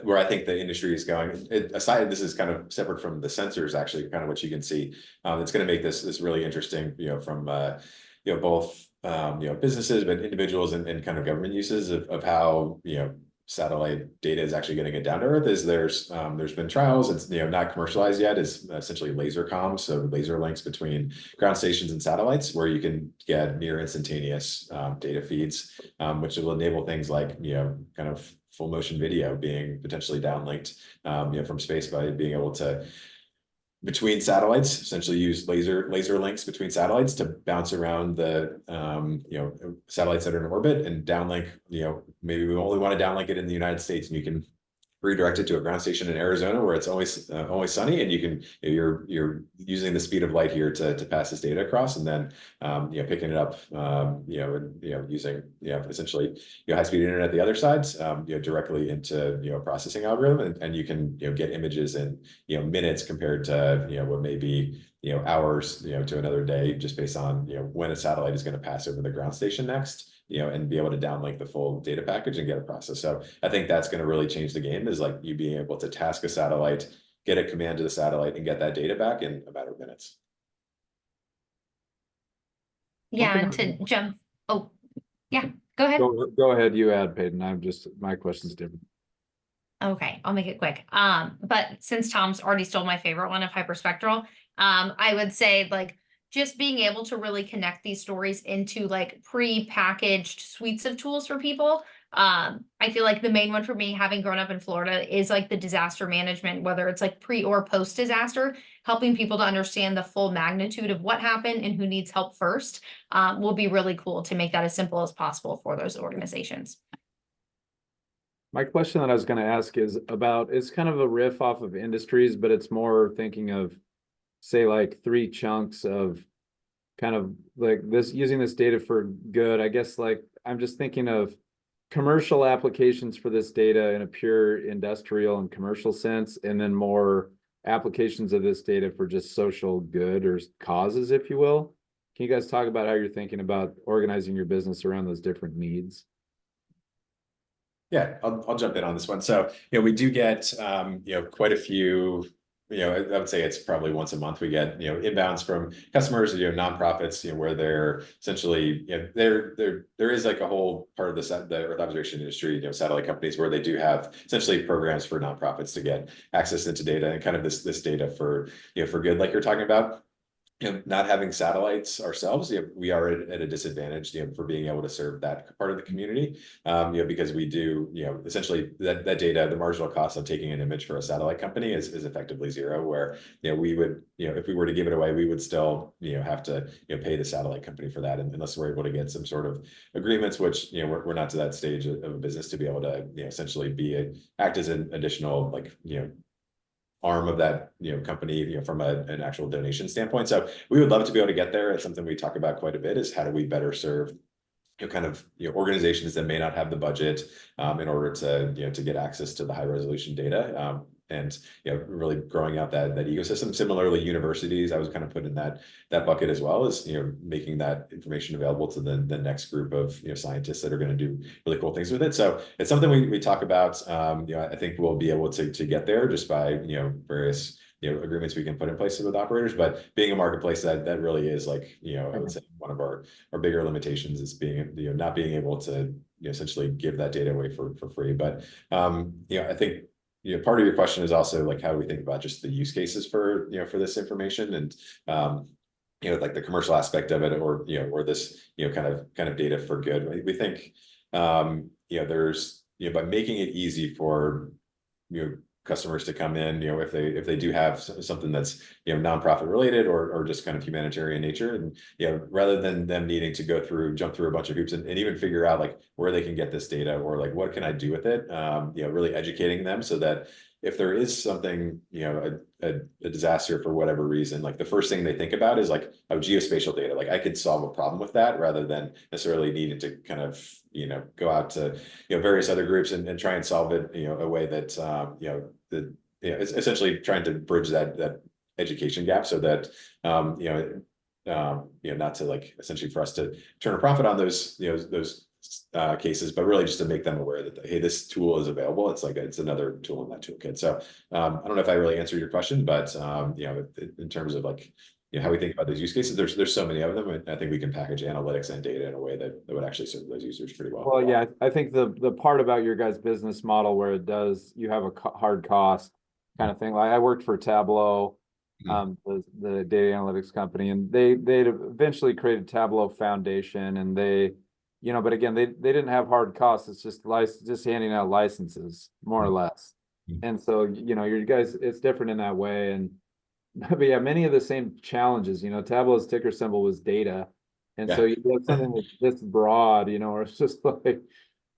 [SPEAKER 4] where I think the industry is going. Aside, this is kind of separate from the sensors. Actually, kind of what you can see. It's going to make this really interesting. From both businesses, but individuals and kind of government uses of how satellite data is actually getting it down to earth. Is there's been trials, it's not commercialized yet, is essentially laser comms, so laser links between ground stations and satellites, where you can get near instantaneous data feeds, which will enable things like kind of full motion video being potentially downlinked from space, by being able to between satellites, essentially use laser links between satellites to bounce around the satellites that are in orbit and downlink. Maybe we only want to downlink it in the United States, and you can redirect it to a ground station in Arizona where it's always sunny, and you're using the speed of light here to pass this data across, and then picking it up using essentially high speed internet the other side directly into a processing algorithm, and you can get images in minutes compared to what may be hours to another day, just based on when a satellite is going to pass over the ground station next, and be able to downlink the full data package and get it processed. So I think that's going to really change the game, is like you being able to task a satellite, get a command to the satellite, and get that data back in a matter of minutes.
[SPEAKER 3] Yeah, and to jump. Oh, yeah, go ahead.
[SPEAKER 1] Go ahead, you add, Peyton. My question's different.
[SPEAKER 3] Okay, I'll make it quick. But since Tom's already stole my favorite one of hyperspectral, I would say just being able to really connect these stories into pre-packaged suites of tools for people. I feel like the main one for me, having grown up in Florida, is the disaster management, whether it's pre or post disaster, helping people to understand the full magnitude of what happened and who needs help first, will be really cool to make that as simple as possible for those organizations.
[SPEAKER 1] My question that I was going to ask is it's kind of a riff off of industries, but it's more thinking of, say, 3 chunks of kind of this, using this data for good. I guess I'm just thinking of commercial applications for this data in a pure industrial and commercial sense, and then more applications of this data for just social good or causes, if you will. Can you guys talk about how you're thinking about organizing your business around those different needs?
[SPEAKER 4] Yeah, I'll jump in on this one. So, we do get, quite a few, I would say it's probably once a month we get, inbounds from customers, nonprofits, where they're essentially, there is a whole part of the Earth observation industry, satellite companies, where they do have essentially programs for nonprofits to get access into data, and kind of this data for, for good, like you're talking about. Not having satellites ourselves, we are at a disadvantage, for being able to serve that part of the community, because we do, essentially that data, the marginal cost of taking an image for a satellite company is effectively zero, where, we would, if we were to give it away, we would still, have to, pay the satellite company for that, unless we're able to get some sort of agreements, which, we're not to that stage of a business to be able to, essentially act as an additional, arm of that company from an actual donation standpoint. So we would love to be able to get there. It's something we talk about quite a bit, is how do we better serve kind of organizations that may not have the budget in order to to get access to the high resolution data. and really growing out that ecosystem. Similarly, universities, I was kind of put in that bucket as well, as making that information available to the next group of scientists that are going to do really cool things with it. So it's something we talk about. I think we'll be able to get there just by various agreements we can put in place with operators. But being a marketplace, that really is like I would say one of our bigger limitations is being not being able to essentially give that data away for free. But I think part of your question is also like, how do we think about just the use cases for for this information, and like the commercial aspect of it, or or this kind of data for good. We think there's by making it easy for customers to come in, if they do have something that's nonprofit related or just kind of humanitarian nature, and rather than them needing to jump through a bunch of hoops and even figure out like where they can get this data, or like what can I do with it, really educating them so that if there is something, a disaster for whatever reason, like the first thing they think about is like, oh, geospatial data, like I could solve a problem with that, rather than necessarily needing to kind of go out to various other groups and try and solve it a way that it's essentially trying to bridge that education gap, so that not to like essentially for us to turn a profit on those those cases, but really just to make them aware that, hey, this tool is available. It's like it's another tool in that toolkit. So I don't know if I really answered your question, but in terms of like how we think about those use cases, there's so many of them, and I think we can package analytics and data in a way that would actually serve those users pretty well.
[SPEAKER 1] Well, yeah, I think the part about your guys' business model where you have a hard cost kind of thing. Like I worked for Tableau, the data analytics company, and they eventually created Tableau Foundation, and they but again, they didn't have hard costs. It's just handing out licenses, more or less. And so, your guys, it's different in that way. And but yeah, many of the same challenges, Tableau's ticker symbol was data. And so you have something that's this broad, or it's just like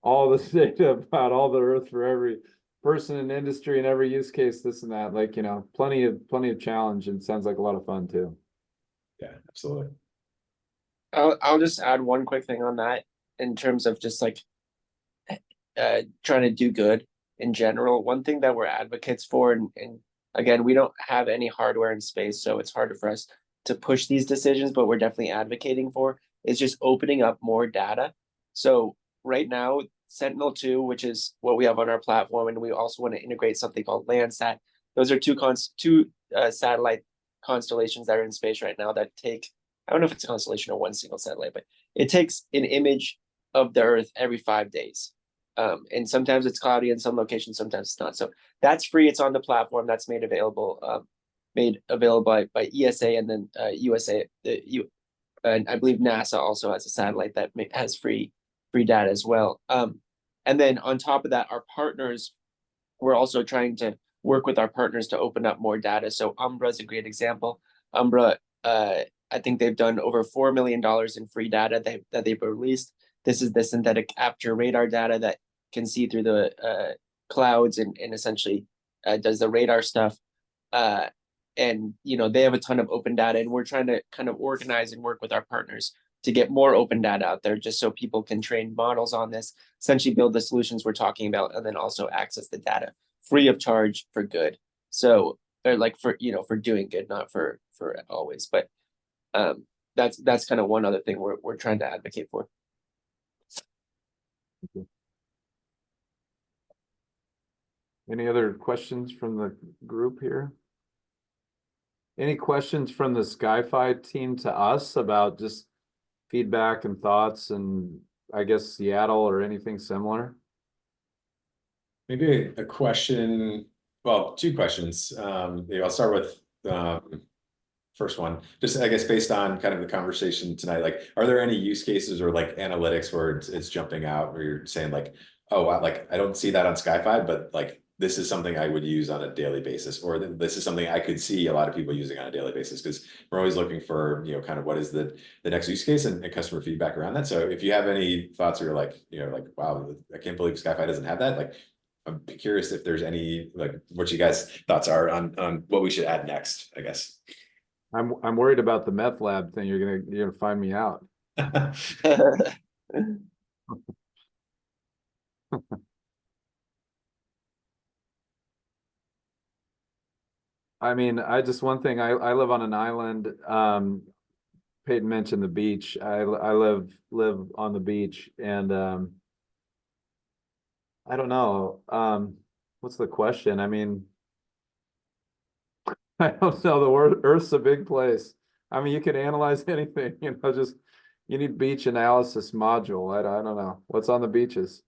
[SPEAKER 1] all this data about all the earth for every person in industry and every use case, this and that, like, plenty of challenge, and sounds like a lot of fun too.
[SPEAKER 4] Yeah, absolutely.
[SPEAKER 5] I'll just add one quick thing on that in terms of just like trying to do good in general. One thing that we're advocates for, and again, we don't have any hardware in space, so it's harder for us to push these decisions, but we're definitely advocating for, is just opening up more data. So right now, Sentinel-2, which is what we have on our platform, and we also want to integrate something called Landsat. Those are two satellite constellations that are in space right now that take, I don't know if it's a constellation or one single satellite, but it takes an image of the Earth every 5 days. And sometimes it's cloudy in some locations, sometimes it's not. So that's free. It's on the platform. That's made available by ESA, and then USA. And I believe NASA also has a satellite that has free data as well. And then on top of that, our partners, we're also trying to work with our partners to open up more data. So Umbra is a great example. Umbra, I think they've done over $4 million in free data that they've released. This is the synthetic aperture radar data that can see through the clouds and essentially does the radar stuff. And they have a ton of open data, and we're trying to kind of organize and work with our partners to get more open data out there, just so people can train models on this, essentially build the solutions we're talking about, and then also access the data free of charge for good. So they're like for doing good, not for always. But that's kind of one other thing we're trying to advocate for.
[SPEAKER 1] Any other questions from the group here? Any questions from the SkyFi team to us about just feedback and thoughts, and I guess Seattle or anything similar?
[SPEAKER 4] Maybe a question, well, two questions. Maybe I'll start with first one, just I guess based on kind of the conversation tonight, like, are there any use cases or like analytics where it's jumping out, where you're saying like, oh, wow, like I don't see that on SkyFi, but like this is something I would use on a daily basis, or this is something I could see a lot of people using on a daily basis, because we're always looking for, kind of what is the next use case and customer feedback around that. So if you have any thoughts, or you're like, like, wow, I can't believe SkyFi doesn't have that. Like, I'm curious if there's any, like, what you guys' thoughts are on what we should add next, I guess.
[SPEAKER 1] I'm worried about the meth lab thing. You're gonna find me out. I mean, one thing, I live on an island. Peyton mentioned the beach. I live on the beach, and I don't know. What's the question? I mean, I don't know. Earth's a big place. I mean, you can analyze anything, just you need beach analysis module. I don't know. What's on the beaches?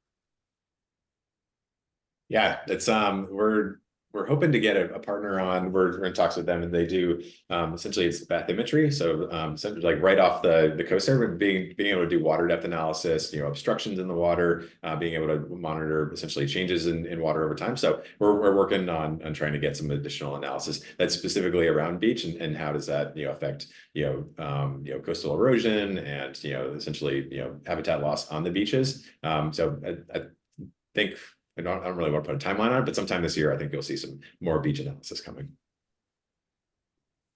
[SPEAKER 4] Yeah, it's we're hoping to get a partner on. We're in talks with them, and they do essentially it's bathymetry. So essentially like right off the coast there, being able to do water depth analysis, obstructions in the water, being able to monitor essentially changes in water over time. So we're working on trying to get some additional analysis that's specifically around beach and how does that affect coastal erosion and essentially habitat loss on the beaches. So I think. I don't really want to put a timeline on it, but sometime this year, I think you'll see some more beach analysis coming.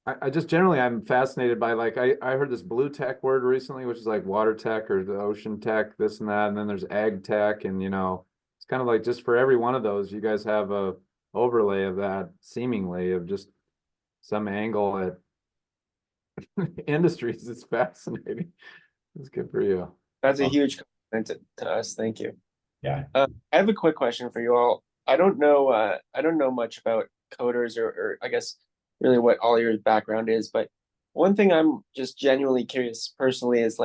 [SPEAKER 1] I just generally, I'm fascinated by I heard this blue tech word recently, which is like water tech or the ocean tech, this and that. And then there's ag tech. And, it's kind of like just for every one of those, you guys have a overlay of that seemingly of just some angle at industries. It's fascinating. It's good for you.
[SPEAKER 5] That's a huge compliment to us. Thank you.
[SPEAKER 4] Yeah.
[SPEAKER 5] I have a quick question for you all. I don't know much about coders or I guess really what all your background is, but one thing I'm just genuinely curious personally is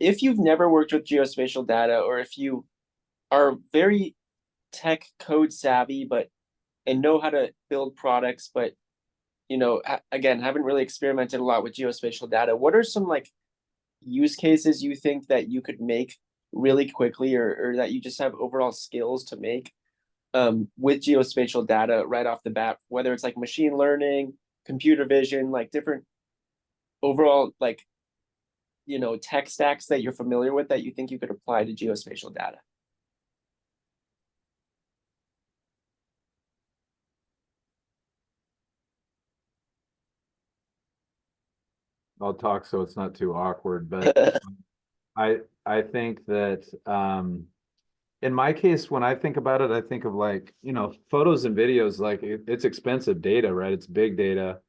[SPEAKER 5] if you've never worked with geospatial data, or if you are very tech code savvy and know how to build products, but again, haven't really experimented a lot with geospatial data, what are some use cases you think that you could make really quickly, or that you just have overall skills to make with geospatial data right off the bat, whether it's machine learning, computer vision, different overall tech stacks that you're familiar with that you think you could apply to geospatial data?
[SPEAKER 1] I'll talk so it's not too awkward, but I think that in my case, when I think about it, I think of photos and videos, it's expensive data, right? It's big data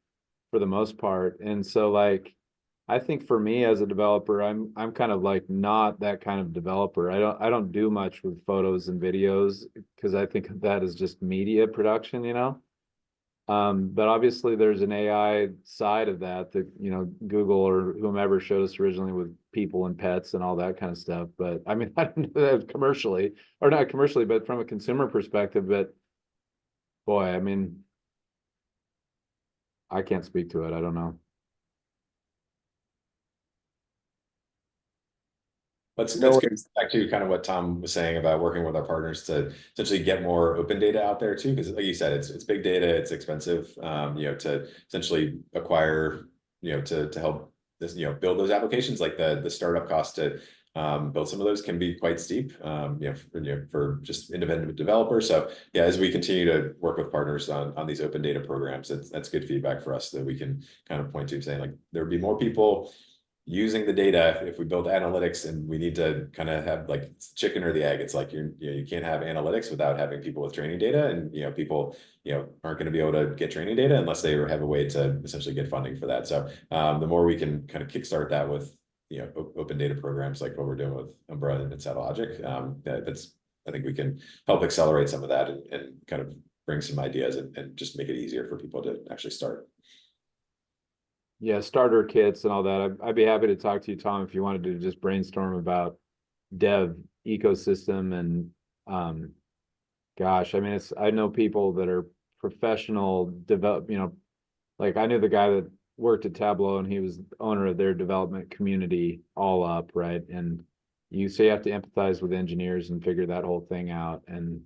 [SPEAKER 1] for the most part. And so I think for me as a developer, I'm kind of not that kind of developer. I don't do much with photos and videos because I think of that as just media production, But obviously there's an AI side of that Google or whomever showed us originally with people and pets and all that kind of stuff. But I mean, I don't do that commercially, or not commercially, but from a consumer perspective. But boy, I mean, I can't speak to it. I don't know.
[SPEAKER 4] Let's get back to kind of what Tom was saying about working with our partners to essentially get more open data out there too, because like you said, it's big data, it's expensive, to essentially acquire, to help this, build those applications. Like the startup cost to build some of those can be quite steep, for just independent developers. So yeah, as we continue to work with partners on these open data programs, that's good feedback for us that we can kind of point to, saying there would be more people using the data if we build analytics, and we need to kind of have chicken or the egg. It's you can't have analytics without having people with training data, and people aren't going to be able to get training data unless they have a way to essentially get funding for that. So the more we can kind of kickstart that with open data programs like what we're doing with Umbra and Satellogic, I think we can help accelerate some of that and kind of bring some ideas and just make it easier for people to actually start.
[SPEAKER 1] Yeah, starter kits and all that. I'd be happy to talk to you, Tom, if you wanted to just brainstorm about dev ecosystem and gosh, I mean, I know people that are professional develop, I knew the guy that worked at Tableau and he was the owner of their development community all up, right? And you have to empathize with engineers and figure that whole thing out, and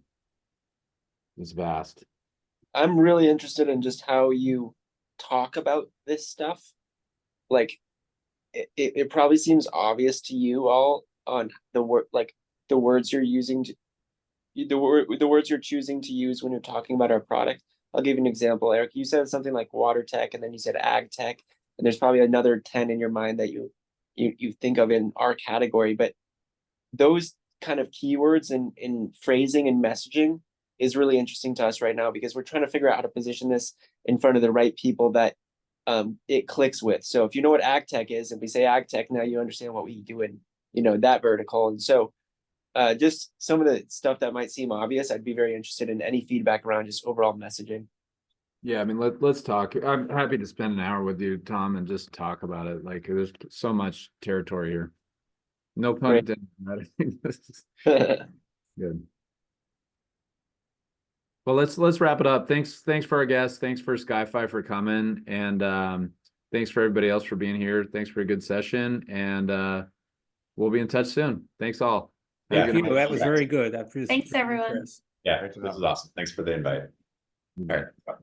[SPEAKER 1] it's vast.
[SPEAKER 5] I'm really interested in just how you talk about this stuff. It probably seems obvious to you all on the words you're using the words you're choosing to use when you're talking about our product. I'll give you an example. Eric, you said something like water tech, and then you said ag tech, and there's probably another 10 in your mind that you think of in our category. But those kind of keywords in phrasing and messaging is really interesting to us right now because we're trying to figure out how to position this in front of the right people that it clicks with. So if you know what ag tech is, and we say ag tech, now you understand what we do in, you know, that vertical. And so just some of the stuff that might seem obvious, I'd be very interested in any feedback around just overall messaging.
[SPEAKER 1] Yeah, I mean, let's talk. I'm happy to spend an hour with you, Tom, and just talk about it. Like, there's so much territory here. No pun
[SPEAKER 5] Great.
[SPEAKER 1] intended. I think this is good. Well, let's wrap it up. Thanks for our guests. Thanks for SkyFi for coming, and thanks for everybody else for being here. Thanks for a good session, and we'll be in touch soon. Thanks all.
[SPEAKER 4] Yeah,
[SPEAKER 7] Thank you. That was very good.
[SPEAKER 3] Thanks, everyone.
[SPEAKER 4] Yeah, this is awesome. Thanks for the invite. All right. Bye.